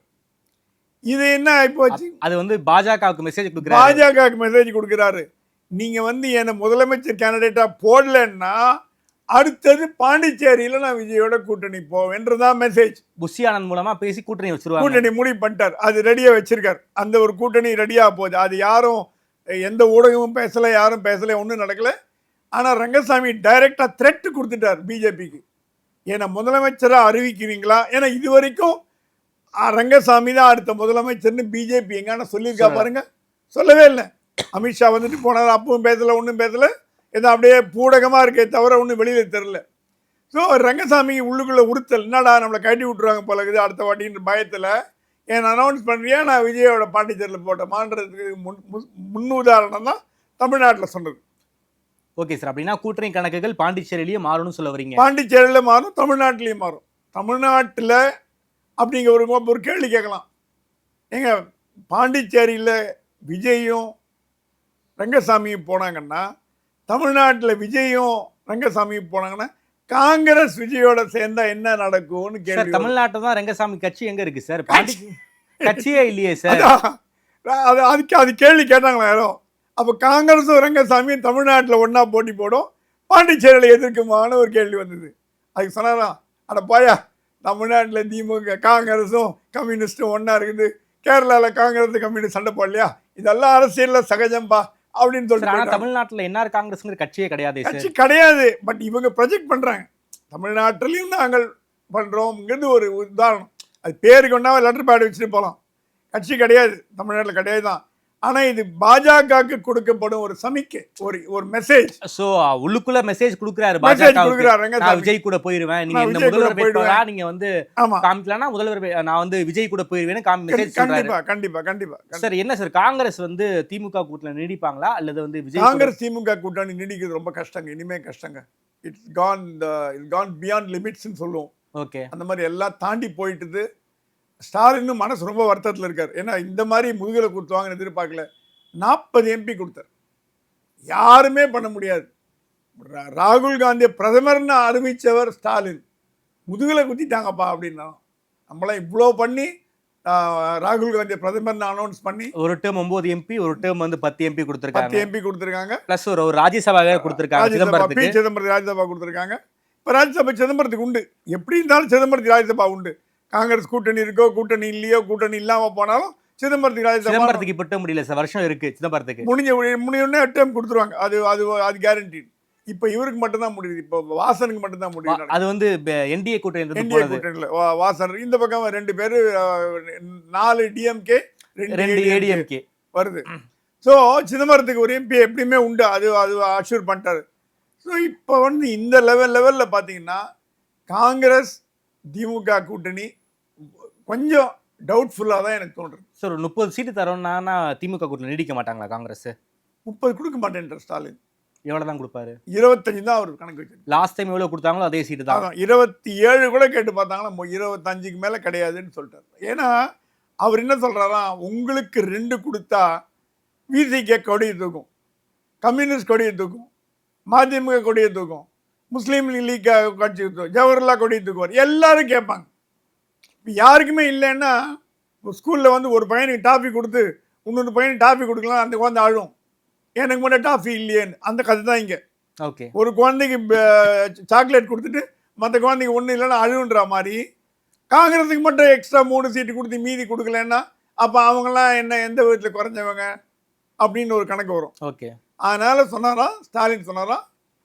இது என்ன ஆயிப்போச்சு? அது வந்து பாஜகவுக்கு மெசேஜ் கொடுக்குறாரு. நீங்க வந்து என்னை முதலமைச்சர் கேண்டிடேட்டா போடலன்னா அடுத்தது பாண்டிச்சேரியில நான் விஜயோட கூட்டணி போவேன்றதான் மெசேஜ். புஷி ஆனந்த் மூலமா பேசி கூட்டணி வச்சிருவாங்க. கூட்டணி முடிவு பண்ணிட்டார். அது ரெடியா வச்சிருக்காரு. அந்த ஒரு கூட்டணி ரெடியா போகுது. அது யாரும் எந்த ஊடகமும் பேசல, யாரும் பேசல, ஒன்றும் நடக்கல. ஆனால் ரங்கசாமி டைரக்டா த்ரெட் கொடுத்துட்டார் பிஜேபிக்கு. ஏன்னா முதலமைச்சராக அறிவிக்கிறீங்களா? ஏன்னா இது வரைக்கும் ரங்கசாமி தான் அடுத்த முதலமைச்சர்னு பிஜேபி எங்கான சொல்லியிருக்கா பாருங்க, சொல்லவே இல்லை. அமித்ஷா வந்துட்டு போனார், அப்பவும் பேசல, ஒன்றும் பேசல, ஏதோ அப்படியே பூடகமாக இருக்கே தவிர ஒன்றும் வெளியில் தெரில. ஸோ ரங்கசாமி உள்ளுக்குள்ளே உறுத்தல், என்னடா நம்மளை கட்டி விட்டுருவாங்க போல இருக்குது அடுத்த வாட்டின்ற பயத்தில் ஏன் அனௌன்ஸ் பண்ணுறியா நான் விஜயோட பாண்டிச்சேரியில் போட்டேமான்றதுக்கு முன்னுதாரணம் தான் தமிழ்நாட்டில் சொன்னது. ஓகே சார், அப்படின்னா கூட்டணி கணக்குகள் பாண்டிச்சேரியிலேயே மாறும்னு சொல்ல வரீங்க? பாண்டிச்சேரியில் மாறும், தமிழ்நாட்டிலையும் மாறும். தமிழ்நாட்டில் அப்படிங்கிற ஒரு கேள்வி கேட்கலாம். ஏங்க பாண்டிச்சேரியில் விஜயும் ரங்கசாமியும் போனாங்கன்னா, தமிழ்நாட்டில் விஜயும் ரங்கசாமியும் போனாங்கன்னா, காங்கிரஸ் விஜயோட சேர்ந்தா என்ன நடக்கும்னு கேள்வி. தமிழ்நாட்டில் தான் ரங்கசாமி கட்சி எங்க இருக்கு சார்? கட்சியே இல்லையே சார். அது கேள்வி கேட்டாங்களா யாரும்? அப்போ காங்கிரஸும் ரங்கசாமியும் தமிழ்நாட்டில் ஒன்றா போட்டி போடும், பாண்டிச்சேரியில் எதிர்க்குமான ஒரு கேள்வி வந்தது. அதுக்கு சொன்னாராம், அட போயா தமிழ்நாட்டில் திமுக காங்கிரஸும் கம்யூனிஸ்ட்டும் ஒன்றா இருக்குது, கேரளாவில் காங்கிரஸ் கம்யூனிஸ்ட் சண்டை போடலையா, இதெல்லாம் அரசியலில் சகஜம்பா அப்படின்னு சொல்லிட்டு. தமிழ்நாட்டில் என்ஆர் காங்கிரஸ்ங்கிற கட்சியே கிடையாது, கட்சி கிடையாது. பட் இவங்க ப்ரொஜெக்ட் பண்ணுறாங்க, தமிழ்நாட்டிலையும் நாங்கள் பண்ணுறோம்ங்கிறது ஒரு உதாரணம். அது பேருக்கு ஒன்றா லெட்டர் பேட் வச்சுட்டு போகலாம். கட்சி கிடையாது, தமிழ்நாட்டில் கிடையாது தான். ஆனால் இது பாஜகவுக்கு கொடுக்கப்படும் ஒரு சமிக்கை, ஒரு மெசேஜ். ஸோ உள்ளுக்குள்ள மெசேஜ் கொடுக்குறாரு, விஜய் கூட போயிருவேன், நீங்க இந்த முதல்வர் வேட்பாளரா நீங்க வந்து காமிக்கலன்னா முதல்வர் நான் வந்து விஜய் கூட போயிருவேன்னு மெசேஜ். கண்டிப்பா கண்டிப்பா கண்டிப்பா. சார் என்ன சார், காங்கிரஸ் வந்து திமுக கூட்டணி நீடிப்பாங்களா அல்லது வந்து விஜய்? காங்கிரஸ் திமுக கூட்டணி நீடிக்கிறது ரொம்ப கஷ்டங்க, இனிமே கஷ்டங்க. இட்ஸ் கான் பியாண்ட் லிமிட்ஸ்ன்னு சொல்லுவோம். ஓகே, அந்த மாதிரி எல்லாம் தாண்டி போயிட்டுது. ஸ்டாலினும் மனசு ரொம்ப வருத்தத்தில் இருக்கார். ஏன்னா இந்த மாதிரி முதுகலை கொடுத்துவாங்கன்னு எதிர்பார்க்கல. 40 MP கொடுத்தார், யாருமே பண்ண முடியாது. ராகுல் காந்தியை பிரதமர்னு அறிவித்தவர் ஸ்டாலின், முதுகலை குத்திட்டாங்கப்பா அப்படின்னா. நம்மளாம் இவ்வளோ பண்ணி ராகுல் காந்தியை பிரதமர்னு அனௌன்ஸ் பண்ணி ஒரு டேர்ம் 9 MP, ஒரு டேர்ம் வந்து 10 MP கொடுத்துருக்காங்க. 10 MP கொடுத்துருக்காங்க. பிளஸ் ஒரு ராஜ்யசபா கொடுத்துருக்காங்க, சிதம்பரத்துக்கு ராஜ்யசபா கொடுத்துருக்காங்க. இப்போ ராஜ்யசபா சிதம்பரத்துக்கு உண்டு, எப்படி இருந்தாலும் சிதம்பரத்துக்கு ராஜ்யசபா உண்டு. காங்கிரஸ் கூட்டணி இருக்கோ கூட்டணி இல்லையோ, கூட்டணி இல்லாம போனாலும் சிதம்பரத்துக்கு இப்ப முடியல சார், வருஷம் இருக்கு சிதம்பரத்துக்கு. முடிஞ்ச டைம் கொடுத்துருவாங்க, அது கேரண்டி. இப்ப இவருக்கு மட்டும் தான் முடியுது, இப்போ வாசனுக்கு மட்டும் தான் முடியுது. அது வந்து என்டிஏ கூட்டணியில் வாசன் இந்த பக்கம் 2 பேரு, 4 DMK 2 ADMK வருது. ஸோ சிதம்பரத்துக்கு ஒரு MP எப்படியுமே உண்டு, அது அஷ்யூர் பண்ணிட்டாரு. ஸோ இப்போ வந்து இந்த லெவலில் பார்த்தீங்கன்னா காங்கிரஸ் திமுக கூட்டணி கொஞ்சம் டவுட்ஃபுல்லாக தான் எனக்கு தோன்றுது. சார் 30 சீட்டு தரோம்னா திமுக கூட்டணி நீடிக்க மாட்டாங்களா காங்கிரஸ்? 30 கொடுக்க மாட்டேன்ற ஸ்டாலின். எவ்வளோ தான் கொடுப்பாரு? 25 தான் அவர் கணக்கு வச்சு. லாஸ்ட் டைம் எவ்வளோ கொடுத்தாங்களோ அதே சீட்டு தான். 27 கூட கேட்டு பார்த்தாங்கன்னா 25க்கு மேலே கிடையாதுன்னு சொல்லிட்டார். ஏன்னா அவர் என்ன சொல்கிறாரா, உங்களுக்கு 2 கொடுத்தா விசிகே கொடியை தூக்கும், கம்யூனிஸ்ட் கொடியை தூக்கும், மதிமுக கொடியை தூக்கும், முஸ்லீம் லீக் கட்சி தூக்கும், ஜவஹர்லால் கொடியை தூக்குவார், எல்லாரும் கேட்பாங்க. இப்போ யாருக்குமே இல்லைன்னா ஸ்கூலில் வந்து ஒரு பையனுக்கு டாஃபி கொடுத்து இன்னொரு பையனுக்கு டாஃபி கொடுக்கலாம், அந்த குழந்தை அழும், எனக்கு மட்டும் டாஃபி இல்லையேன்னு. அந்த கதை தான் இங்கே. ஓகே, ஒரு குழந்தைக்கு சாக்லேட் கொடுத்துட்டு மற்ற குழந்தைக்கு ஒன்றும் இல்லைன்னா அழுன்ற மாதிரி காங்கிரஸுக்கு மட்டும் எக்ஸ்ட்ரா 3 சீட்டு கொடுத்து மீதி கொடுக்கலன்னா அப்போ அவங்களாம் எந்த விதத்தில் குறைஞ்சவங்க அப்படின்னு ஒரு கணக்கு வரும். ஓகே, அதனால சொன்னாரா ஸ்டாலின் சொன்னாரா,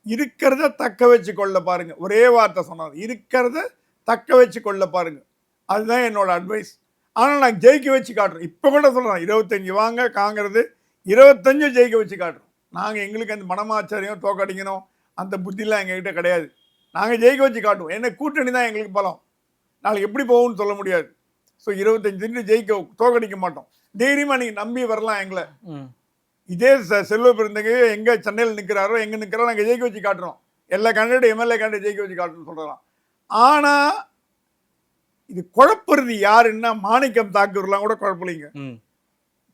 இருக்கிறத தக்க வச்சு கொள்ள பாருங்க. ஒரே வார்த்தை சொன்னார், இருக்கிறத தக்க வச்சு கொள்ள பாருங்க. அதுதான் என்னோட அட்வைஸ். ஆனால் நான் ஜெயிக்க வச்சு காட்டுறோம். இப்போ கூட சொல்கிறேன், 25 வாங்க காங்கிரஸ், 25 ஜெயிக்க வச்சு காட்டுறோம். நாங்கள் எங்களுக்கு அந்த மனமாச்சாரியம் தோக்கடிக்கணும் அந்த புத்திலாம் எங்ககிட்ட கிடையாது. நாங்கள் ஜெயிக்க வச்சு காட்டுவோம். என்ன கூட்டணி தான் எங்களுக்கு பலம். நாளைக்கு எப்படி போகும்னு சொல்ல முடியாது. ஸோ 25 ஜெயிக்க தோக்கடிக்க மாட்டோம். தைரியமாக நீங்கள் நம்பி வரலாம் எங்களை. இதே செல்வ பெருந்தகை எங்கே சென்னையில் நிற்கிறாரோ எங்கே நிற்கிறாரோ நாங்கள் ஜெயிக்க வச்சு காட்டுறோம். எல்லா கேண்டிடேட் MLA கேண்டிடேட் ஜெயிக்க வச்சு காட்டுறோம்னு சொல்கிறோம். ஆனால் இது குழப்பறது யாருன்னா மாணிக்கம் தாக்கூர்லாம் கூட குழப்பலைங்க,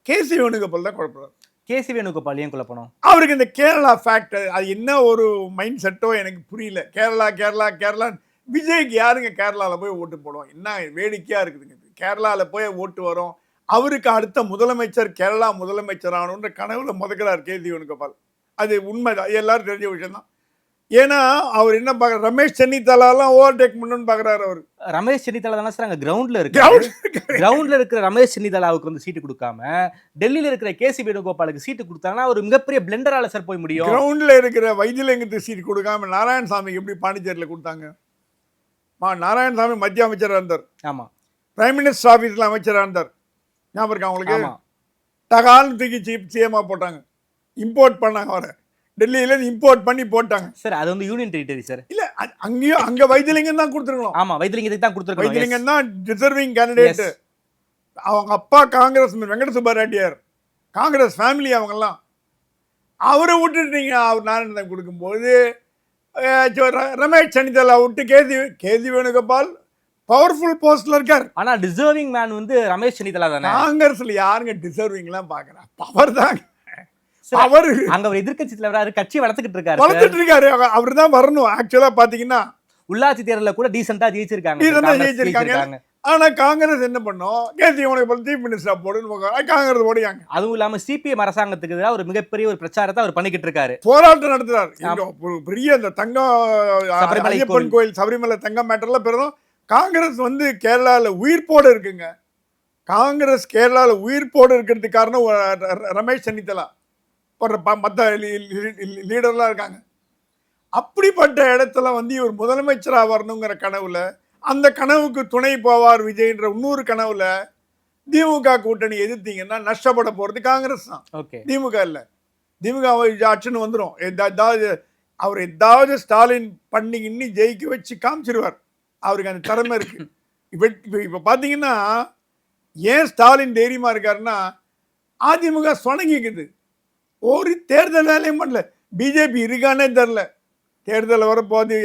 KC வேணுகோபால் தான் குழப்பறாரு. KC வேணுகோபால் ஏன் குழப்பணும்? அவருக்கு இந்த கேரளா ஃபேக்ட், அது என்ன ஒரு மைண்ட் செட்டோ எனக்கு புரியல. கேரளா விஜய்க்கு யாருங்க கேரளாவில் போய் ஓட்டு போடுவோம்? என்ன வேடிக்கையாக இருக்குதுங்க. கேரளாவில் போய் ஓட்டு வரும், அவருக்கு அடுத்த முதலமைச்சர் கேரளா முதலமைச்சர் ஆகணுன்ற கனவுல முதக்கிறார் KC வேணுகோபால். அது உண்மை, எல்லாரும் தெரிஞ்ச விஷயம் தான். ஏன்னா அவர் என்ன பார்க்குற, ரமேஷ் சென்னிதாலாலாம் ஓவர்டேக் பண்ணணும்னு பார்க்குறாரு. அவர் ரமேஷ் சென்னிதாலா தானே சார் அங்கே கிரவுண்டில் இருக்கிற ரமேஷ் சென்னிதாலாவுக்கு வந்து சீட்டு கொடுக்காம டெல்லியில் இருக்கிற KC வேணுகோபாலுக்கு சீட்டு கொடுத்தாங்கன்னா ஒரு மிகப்பெரிய பிளெண்டரால சார் போய் முடியும். கிரவுண்டில் இருக்கிற வைத்தியலிங்கத்துக்கு சீட்டு கொடுக்காம நாராயணசாமிக்கு எப்படி பாண்டிச்சேரியில் கொடுத்தாங்க? நாராயணசாமி மத்திய அமைச்சராக இருந்தார். ஆமாம், பிரைம் மினிஸ்டர் ஆஃபீஸில் அமைச்சராக இருந்தார். ஞாபகம் இருக்கா உங்களுக்கு? ஆமா. டகால்னு தூக்கி சிஎம்மா போட்டாங்க. இம்போர்ட் பண்ணாங்க அவரை. டெல்லியிலேருந்து இம்போர்ட் பண்ணி போட்டாங்க. சார் அது வந்து யூனியன் டெரிட்டரி சார். இல்லை அங்கேயும் அங்கே வைத்தியலிங்கம் தான் கொடுத்துருக்கணும். ஆமா, வைத்தியலிங்கத்துக்கு தான் கொடுத்துருக்கோம். வைத்தியலிங்கம் தான் டிசர்விங் கேண்டிடேட். அவங்க அப்பா காங்கிரஸ் வெங்கட சுப்பராட்டியார், காங்கிரஸ் ஃபேமிலி அவங்கெல்லாம். அவரை விட்டுட்டு நீங்கள் அவர் நாராயணன் கொடுக்கும்போது ரமேஷ் சென்னிதலா விட்டு கேசி வேணுகோபால் பவர்ஃபுல் போஸ்ட்ல இருக்கார். ஆனா டிசர்விங் மேன் வந்து ரமேஷ் சென்னிதலா தானே. காங்கிரஸ்ல யாருங்க டிசர்விங்லாம் பாக்குறா? பவர் தாங்க. அவர் அங்க ஒரு எதிர்க்கட்சி தலைவரா கட்சி வளர்த்துக்கிட்டு இருக்காரு. அவர் தான் வரணும். ஆக்சுவலா பாத்தீங்கன்னா உள்ளாட்சி தேர்தல கூட டீசெண்டா ஜெயிச்சிருக்காங்க. ஆனா காங்கிரஸ் என்ன பண்ணோம்? கேசி வேணுகோபால் சீஃப் மினிஸ்டர் போடுன்னு காங்கிரஸ் ஓடியாங்க. அதுவும் இல்லாம சிபிஎம் அரசாங்கத்துக்கு எதிராக ஒரு மிகப்பெரிய ஒரு பிரச்சாரத்தை அவர் பண்ணிக்கிட்டு இருக்காரு. போராட்டம் நடத்துறாரு. பெரிய அந்த தங்கம் ஐயப்பன் கோயில் சபரிமலை தங்கம் மேட்டர்ல பெரும் காங்கிரஸ் வந்து கேரளால உயிர்ப்போடு இருக்குங்க. காங்கிரஸ் கேரளால உயிர்ப்போடு இருக்கிறதுக்கு காரணம் ரமேஷ் சென்னிதலா மற்ற லீடர்லாம் இருக்காங்க. அப்படிப்பட்ட இடத்துல வந்து இவர் முதலமைச்சராக வரணுங்கிற கனவுல, அந்த கனவுக்கு துணை போவார் விஜய்ன்ற இன்னொரு கனவுல திமுக கூட்டணி எதிர்த்தீங்கன்னா நஷ்டப்பட போறது காங்கிரஸ் தான். திமுக இல்ல. திமுக ஆட்சின்னு வந்துடும். அவர் ஏதாவது ஸ்டாலின் பண்ணி இன்னி ஜெயிக்க வச்சு காமிச்சிருவார். அவருக்கு அந்த திறமை இருக்கு. இப்ப பாத்தீங்கன்னா ஏன் ஸ்டாலின் தைரியமா இருக்காருன்னா, அதிமுக சொணங்கிக்குது. ஒரு தேர்தல் வேலையும் பண்ணல. பிஜேபி இருக்கானே தெரியல. தேர்தல் வரப்போது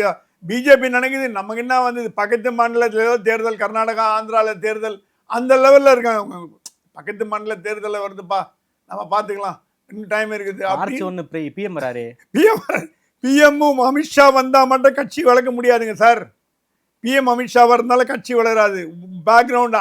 பிஜேபி நினைக்குது நமக்கு என்ன வந்தது, பக்கத்து மாநிலத்தில் தேர்தல், கர்நாடகா ஆந்திராவில் தேர்தல், அந்த லெவலில் இருக்காங்க. பக்கத்து மாநில தேர்தலில் வருதுப்பா, நம்ம பார்த்துக்கலாம், இன்னும் டைம் இருக்குது. பிஎம்மும் அமித்ஷா வந்தால் மட்டும் கட்சி வளர்க்க முடியாதுங்க சார். பிஎம் அமித்ஷா வரதுனால கட்சி வளராது. பேக்ரவுண்ட்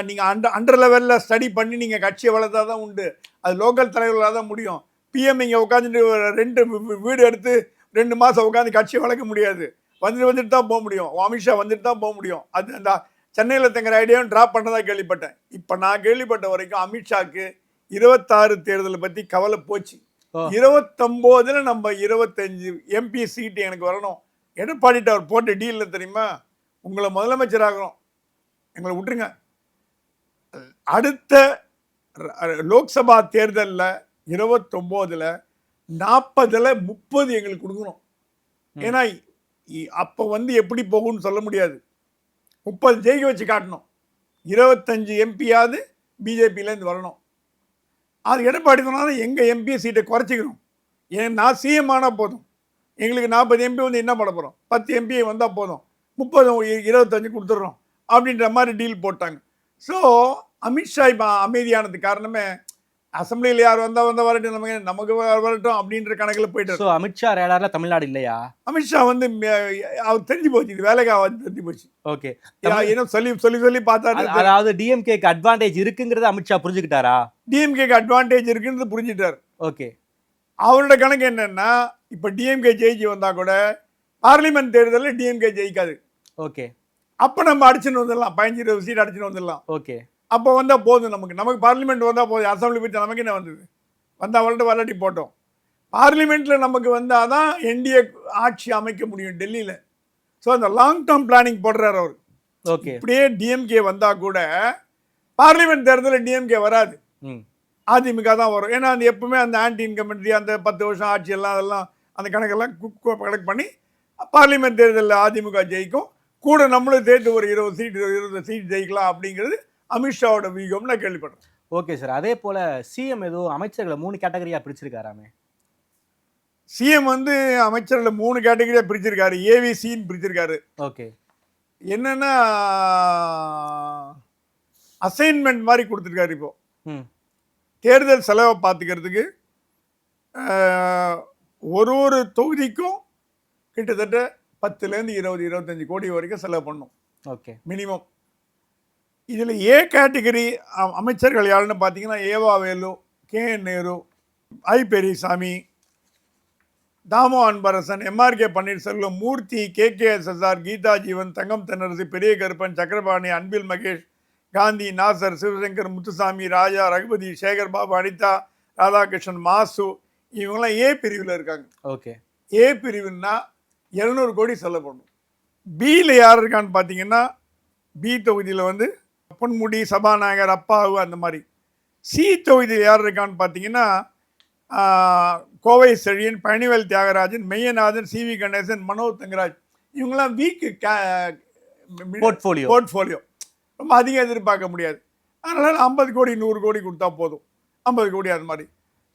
நீங்கள் அண்டர் லெவலில் ஸ்டடி பண்ணி நீங்கள் கட்சியை வளர்த்தா தான் உண்டு. அது லோக்கல் தலைவர்களாக தான் முடியும். பிஎம் இங்கே உட்காந்துட்டு 2 வீடு எடுத்து 2 மாதம் உட்காந்து கட்சியை வளர்க்க முடியாது. வந்துட்டு தான் போக முடியும். அமித்ஷா வந்துட்டு தான் போக முடியும். அது அந்த சென்னையில் தங்குற ஐடியாவும் ட்ராப் பண்ணதாக கேள்விப்பட்டேன். இப்போ நான் கேள்விப்பட்ட வரைக்கும் அமித்ஷாக்கு 26 தேர்தலை பற்றி கவலை போச்சு. 29 நம்ம 25 எம்பி சீட்டு எனக்கு வரணும். எடப்பாடிட்டு அவர் போட்ட டீலில் தெரியுமா, உங்களை முதலமைச்சராகணும், எங்களை விட்டுருங்க, அடுத்த லோக்சபா தேர்தலில் 29ல் 40ல் 30 எங்களுக்கு கொடுக்கணும். ஏன்னா அப்போ வந்து எப்படி போகும்னு சொல்ல முடியாது. 30 ஜெயிக்க வச்சு காட்டணும். 25 எம்பியாவது பிஜேபியிலேருந்து வரணும். அது எடப்பாடி சொன்னாலும் எங்கள் எம்பி சீட்டை குறைச்சிக்கணும். ஏன் நான் சிஎம் ஆனால் போதும், எங்களுக்கு 40 எம்பி வந்து என்ன பண்ண போகிறோம், 10 எம்பி வந்தால் போதும், 30 25 கொடுத்துட்றோம் அப்படின்ற மாதிரி டீல் போட்டாங்க. ஸோ அமித்ஷா இப்போ அமைதியானது காரணமே அசம்பிளியில் யார் வந்தால் வரட்டும், நமக்கு வரட்டும் அப்படின்ற கணக்கில் போயிட்டு. ஸோ அமித்ஷா ரேடார்ல தமிழ்நாடு இல்லையா? அமித்ஷா வந்து அவர் தெரிஞ்சு போச்சு, இது வேலைக்காக தெரிஞ்சு போச்சு. ஓகே, ஏன்னா சொல்லி பார்த்தாரு. அதாவது டிஎம்கேக்கு அட்வான்டேஜ் இருக்குங்கிறத அமித்ஷா புரிஞ்சுக்கிட்டாரா? டிஎம்கேக்கு அட்வான்டேஜ் இருக்குன்னு புரிஞ்சுட்டார். ஓகே, அவரோட கணக்கு என்னன்னா, இப்போ டிஎம்கே ஜெயிச்சு வந்தா கூட பார்லிமெண்ட் தேர்தலில் டிஎம்கே ஜெயிக்காது. ஓகே, அப்போ நம்ம அடிச்சுன்னு வந்துடலாம், 15-20 சீட் அடிச்சுன்னு வந்துடலாம். ஓகே, அப்போ வந்தால் போதும், நமக்கு பார்லிமெண்ட் வந்தால் போதும். அசம்பிளி பற்றி நமக்கு என்ன வந்தது, வந்தால் வரட்டி போட்டோம். பார்லிமெண்ட்டில் நமக்கு வந்தால் தான் என்டிஏ ஆட்சி அமைக்க முடியும் டெல்லியில். ஸோ அந்த லாங் டேர்ம் பிளானிங் போடுறாரு அவர். ஓகே, இப்படியே டிஎம்கே வந்தால் கூட பார்லிமெண்ட் தேர்தலில் டிஎம்கே வராது, அதிமுக தான் வரும். ஏன்னா அந்த எப்பவுமே அந்த ஆன்டி இன்கம்பன்சி, அந்த 10 வருஷம் ஆட்சி எல்லாம் அதெல்லாம் அந்த கணக்கெல்லாம் கணக்கு பண்ணி பார்லிமெண்ட் தேர்தலில் அதிமுக ஜெயிக்கும். கூட நம்மளும் சேர்த்து ஒரு 20 சீட் ஜெயிக்கலாம் அப்படிங்கிறது அமித்ஷாவோட வியூகம் நான் கேள்விப்படுறேன். ஓகே சார், அதே போல சிஎம் ஏதோ அமைச்சர்களை 3 கேட்டகரியா பிரிச்சிருக்காராமே. சிஎம் வந்து அமைச்சர்களை 3 கேட்டகரியா பிரிச்சிருக்காரு, ஏவிசின்னு பிரிச்சிருக்காரு. ஓகே, என்னன்னா அசைன்மெண்ட் மாதிரி கொடுத்துருக்காரு. இப்போ தேர்தல் செலவை பார்த்துக்கிறதுக்கு ஒரு தொகுதிக்கும் கிட்டத்தட்ட 10லேருந்து 20-25 கோடி வரைக்கும் செலவு பண்ணும். Okay, minimum. இதில் ஏ கேட்டகரி அமைச்சர்கள் யாருன்னு பார்த்தீங்கன்னா, ஏவா வேலு, KN நேரு, ஐ பெரியசாமி, தாமோ அன்பரசன், MRK பன்னீர்செல்வம், மூர்த்தி, KKSSR, கீதா ஜீவன், தங்கம் தென்னரசு, பெரிய கருப்பன், சக்கரபாணி, அன்பில் மகேஷ், காந்தி, நாசர், சிவசங்கர், முத்துசாமி, ராஜா, ரகுபதி, சேகர் பாபு, அனிதா, ராதாகிருஷ்ணன், மாசு, இவங்கெல்லாம் ஏ பிரிவில் இருக்காங்க. ஓகே, ஏ பிரிவுன்னா 200 கோடி செலவு பண்ணும். பியில் யார் இருக்கான்னு பார்த்தீங்கன்னா பி தொகுதியில் வந்து பொன்முடி, சபாநாயகர், அப்பாவு அந்த மாதிரி. சி தொகுதியில் யார் இருக்கான்னு பார்த்தீங்கன்னா கோவை செழியன், பழனிவேல் தியாகராஜன், மெய்யநாதன், சி.வி. கணேசன், மனோஜ் தங்கராஜ். இவங்கெல்லாம் வீக்கு போர்ட்ஃபோலியோ, ரொம்ப அதிகம் எதிர்பார்க்க முடியாது. அதனால் 50 கோடி 100 கோடி கொடுத்தா போதும், 50 கோடி அது மாதிரி.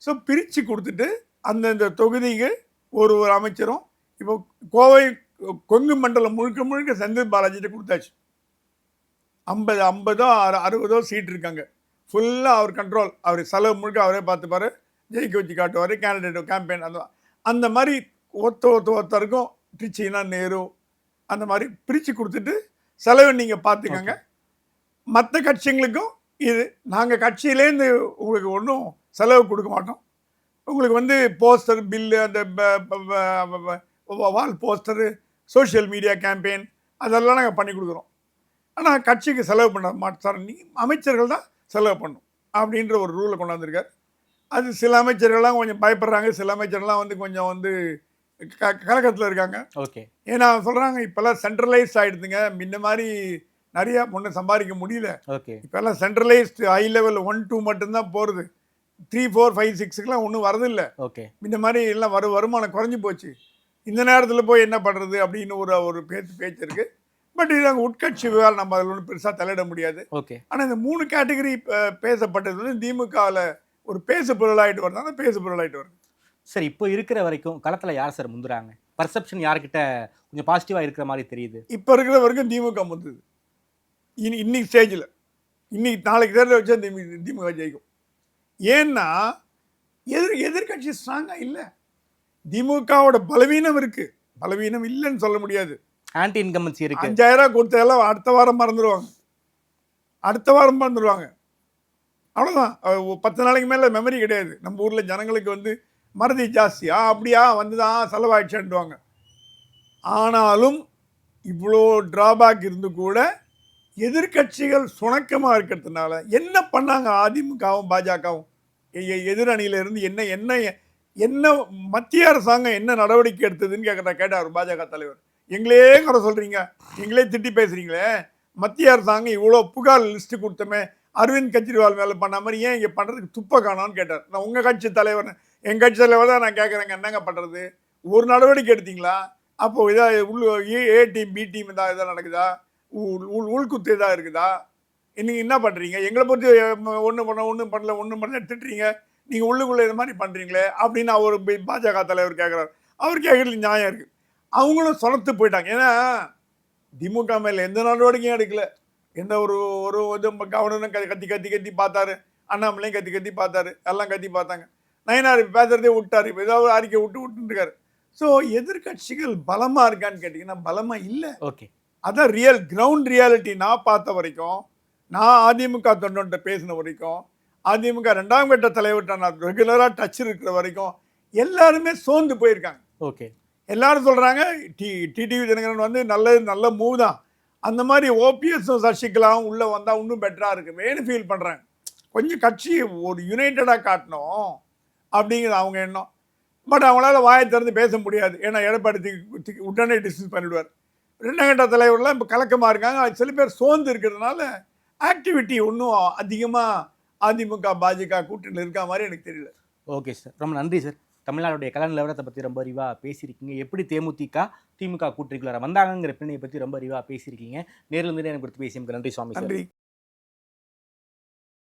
ஸோ பிரித்து கொடுத்துட்டு அந்தந்த தொகுதிக்கு ஒரு அமைச்சரும், இப்போ கோவை கொங்கு மண்டலம் முழுக்க முழுக்க செந்தில் பாலாஜிட்ட கொடுத்தாச்சு. 50 60 சீட் இருக்காங்க. ஃபுல்லாக அவர் கண்ட்ரோல், அவர் செலவு முழுக்க அவரே பார்த்துப்பார், ஜெயிக்க வச்சு காட்டுவார், கேண்டிடேட் கேம்பெயின் அந்த மாதிரி ஒருத்தருக்கும் ட்ரிச்சினா நேரு அந்த மாதிரி பிரித்து கொடுத்துட்டு செலவு நீங்கள் பார்த்துக்கோங்க. மற்ற கட்சிங்களுக்கும் இது நாங்கள் கட்சியிலேருந்து உங்களுக்கு ஒன்றும் செலவு கொடுக்க மாட்டோம். உங்களுக்கு வந்து போஸ்டர், பில்லு, அந்த வால் போஸ்டரு, சோஷியல் மீடியா கேம்பெயின் அதெல்லாம் நாங்கள் பண்ணி கொடுக்குறோம். ஆனால் கட்சிக்கு செலவு பண்ண மாட்டார், நீ அமைச்சர்கள் தான் செலவு பண்ணும் அப்படின்ற ஒரு ரூலை கொண்டாந்துருக்கார். அது சில அமைச்சர்கள்லாம் கொஞ்சம் பயப்படுறாங்க, சில அமைச்சர்கள்லாம் வந்து கொஞ்சம் வந்து கலக்கத்தில் இருக்காங்க. ஓகே, ஏன்னா சொல்கிறாங்க இப்போல்லாம் சென்ட்ரலைஸ்ட் ஆகிடுதுங்க, முன்ன மாதிரி நிறையா ஒன்றும் சம்பாதிக்க முடியல. ஓகே, இப்போல்லாம் சென்ட்ரலைஸ்டு ஹை லெவல் 1 2 மட்டும்தான் போகிறது, 3 4 5 6க்குலாம் ஒன்றும் வரதில்லை. ஓகே, இந்த மாதிரி எல்லாம் வருமானம் குறைஞ்சி போச்சு. இந்த நேரத்தில் போய் என்ன பண்ணுறது அப்படின்னு ஒரு பேச்சு இருக்குது. பட் இது நாங்கள் உட்கட்சி விவகாரம், நம்ம அதில் ஒன்றும் பெருசாக தலையிட முடியாது. ஓகே. ஆனால் இந்த 3 கேட்டகரி பேசப்பட்டது வந்து திமுகவில் ஒரு பேசு பொருளாயிட்டு வருது, பேசு பொருளாயிட்டு வருது. சரி, இப்போ இருக்கிற வரைக்கும் களத்தில் யார் சார் முந்துறாங்க? பர்செப்ஷன் யார்கிட்ட கொஞ்சம் பாசிட்டிவாக இருக்கிற மாதிரி தெரியுது? இப்போ இருக்கிற வரைக்கும் திமுக முந்துது. இன்னைக்கு ஸ்டேஜில், இன்னைக்கு நாளைக்கு தேர்தல் வச்சா திமுக ஜெயிக்கும். ஏன்னா எதிர்கட்சி ஸ்ட்ராங்காக இல்லை. திமுகவோட பலவீனம் இருக்குது, பலவீனம் இல்லைன்னு சொல்ல முடியாது. ஆன்டி இன்கம்பன்சி இருக்கு. 5000 கொடுத்ததெல்லாம் அடுத்த வாரம் மறந்துடுவாங்க, அவ்வளோதான். 10 நாளைக்கு மேலே மெமரி கிடையாது. நம்ம ஊரில் ஜனங்களுக்கு வந்து மறதி ஜாஸ்தியா, அப்படியா வந்துதான் செலவாயிடுச்சுன்னுவாங்க. ஆனாலும் இவ்வளோ ட்ராபேக் இருந்து கூட எதிர்கட்சிகள் சுணக்கமாக இருக்கிறதுனால என்ன பண்ணாங்க அதிமுகவும் பாஜகவும், எதிரணியில இருந்து என்ன மத்திய அரசாங்கம் என்ன நடவடிக்கை எடுத்ததுன்னு கேட்டார் பாஜக தலைவர். எங்களே குறை சொல்கிறீங்க, எங்களே திட்டி பேசுகிறீங்களே, மத்திய அரசாங்கம் இவ்வளோ புகார் லிஸ்ட்டு கொடுத்தமே அரவிந்த் கெஜ்ரிவால் மேலே பண்ண மாதிரி ஏன் இங்கே பண்ணுறதுக்கு துப்ப காணான்னு கேட்டார். நான் உங்கள் கட்சி தலைவர், எங்கள் கட்சி தலைவர் தான் நான் கேட்குறேங்க, என்னங்க பண்ணுறது, ஒரு நடவடிக்கை எடுத்தீங்களா? அப்போது இதாக ஏ டீம் பி டீம் இதாக நடக்குதா, உள்குத்து இதாக இருக்குதா, நீங்கள் என்ன பண்ணுறீங்க? எங்களை பொறுத்து ஒன்றும் பண்ணல திட்டுறீங்க, நீங்கள் உள்ளுக்குள்ளே இது மாதிரி பண்ணுறீங்களே அப்படின்னு அவர் பாஜக தலைவர் கேட்குறாரு. அவர் கேட்குறது நியாயம் இருக்குது. அவங்களும் சொலத்து போயிட்டாங்க. ஏன்னா திமுக மேலே எந்த நடவடிக்கையும் எடுக்கல. எந்த ஒரு இது கவர்னரும் கத்தி பார்த்தாரு, அண்ணாமலையும் கத்தி பார்த்தாரு, எல்லாம் கத்தி பார்த்தாங்க. நயனார் பேசுறதே விட்டார், இப்போ ஏதாவது அறிக்கை விட்டுருக்காரு. ஸோ எதிர்கட்சிகள் பலமாக இருக்கான்னு கேட்டிங்கன்னா பலமாக இல்லை. ஓகே, அதான் கிரவுண்ட் ரியாலிட்டி. நான் பார்த்த வரைக்கும், நான் அதிமுக தொண்டன்ட்ட பேசின வரைக்கும், அதிமுக 2ஆம் கட்ட தலைவர்கிட்ட நான் ரெகுலராக டச் இருக்கிற வரைக்கும் எல்லாருமே சோர்ந்து போயிருக்காங்க. ஓகே, எல்லாரும் சொல்கிறாங்க டிடிவி தினகரன் வந்து நல்ல மூவ் தான், அந்த மாதிரி ஓபிஎஸும் சசிகலாவும் உள்ளே வந்தால் இன்னும் பெட்டராக இருக்குது வேணும் ஃபீல் பண்ணுறாங்க. கொஞ்சம் கட்சி ஒரு யுனைட்டடாக காட்டணும் அப்படிங்கிறது அவங்க எண்ணம். பட் அவங்களால வாயை திறந்து பேச முடியாது, ஏன்னா எடப்பாடி உடனே டிஸ்மிஸ் பண்ணிவிடுவார். 2ஆம் கட்ட தலைவர்லாம் இப்போ கலக்கமாக இருக்காங்க. சில பேர் சோர்ந்து இருக்கிறதுனால ஆக்டிவிட்டி ஒன்றும் அதிகமாக அதிமுக பாஜக கூட்டணியில் இருக்கா மாதிரி எனக்கு தெரியல. ஓகே சார், ரொம்ப நன்றி சார். தமிழ்நாடுடைய கல நிலவரத்தை பற்றி ரொம்ப அறிவாக பேசியிருக்கீங்க. எப்படி தேமுதிக திமுக கூட்டணிக்குள்ளார வந்தாங்கிற பின்னணியை பற்றி ரொம்ப அறிவாக பேசியிருக்கீங்க. நேரில் இருந்து எனக்கு கொடுத்து பேசியமைக்கு நன்றி சுவாமி. நன்றி.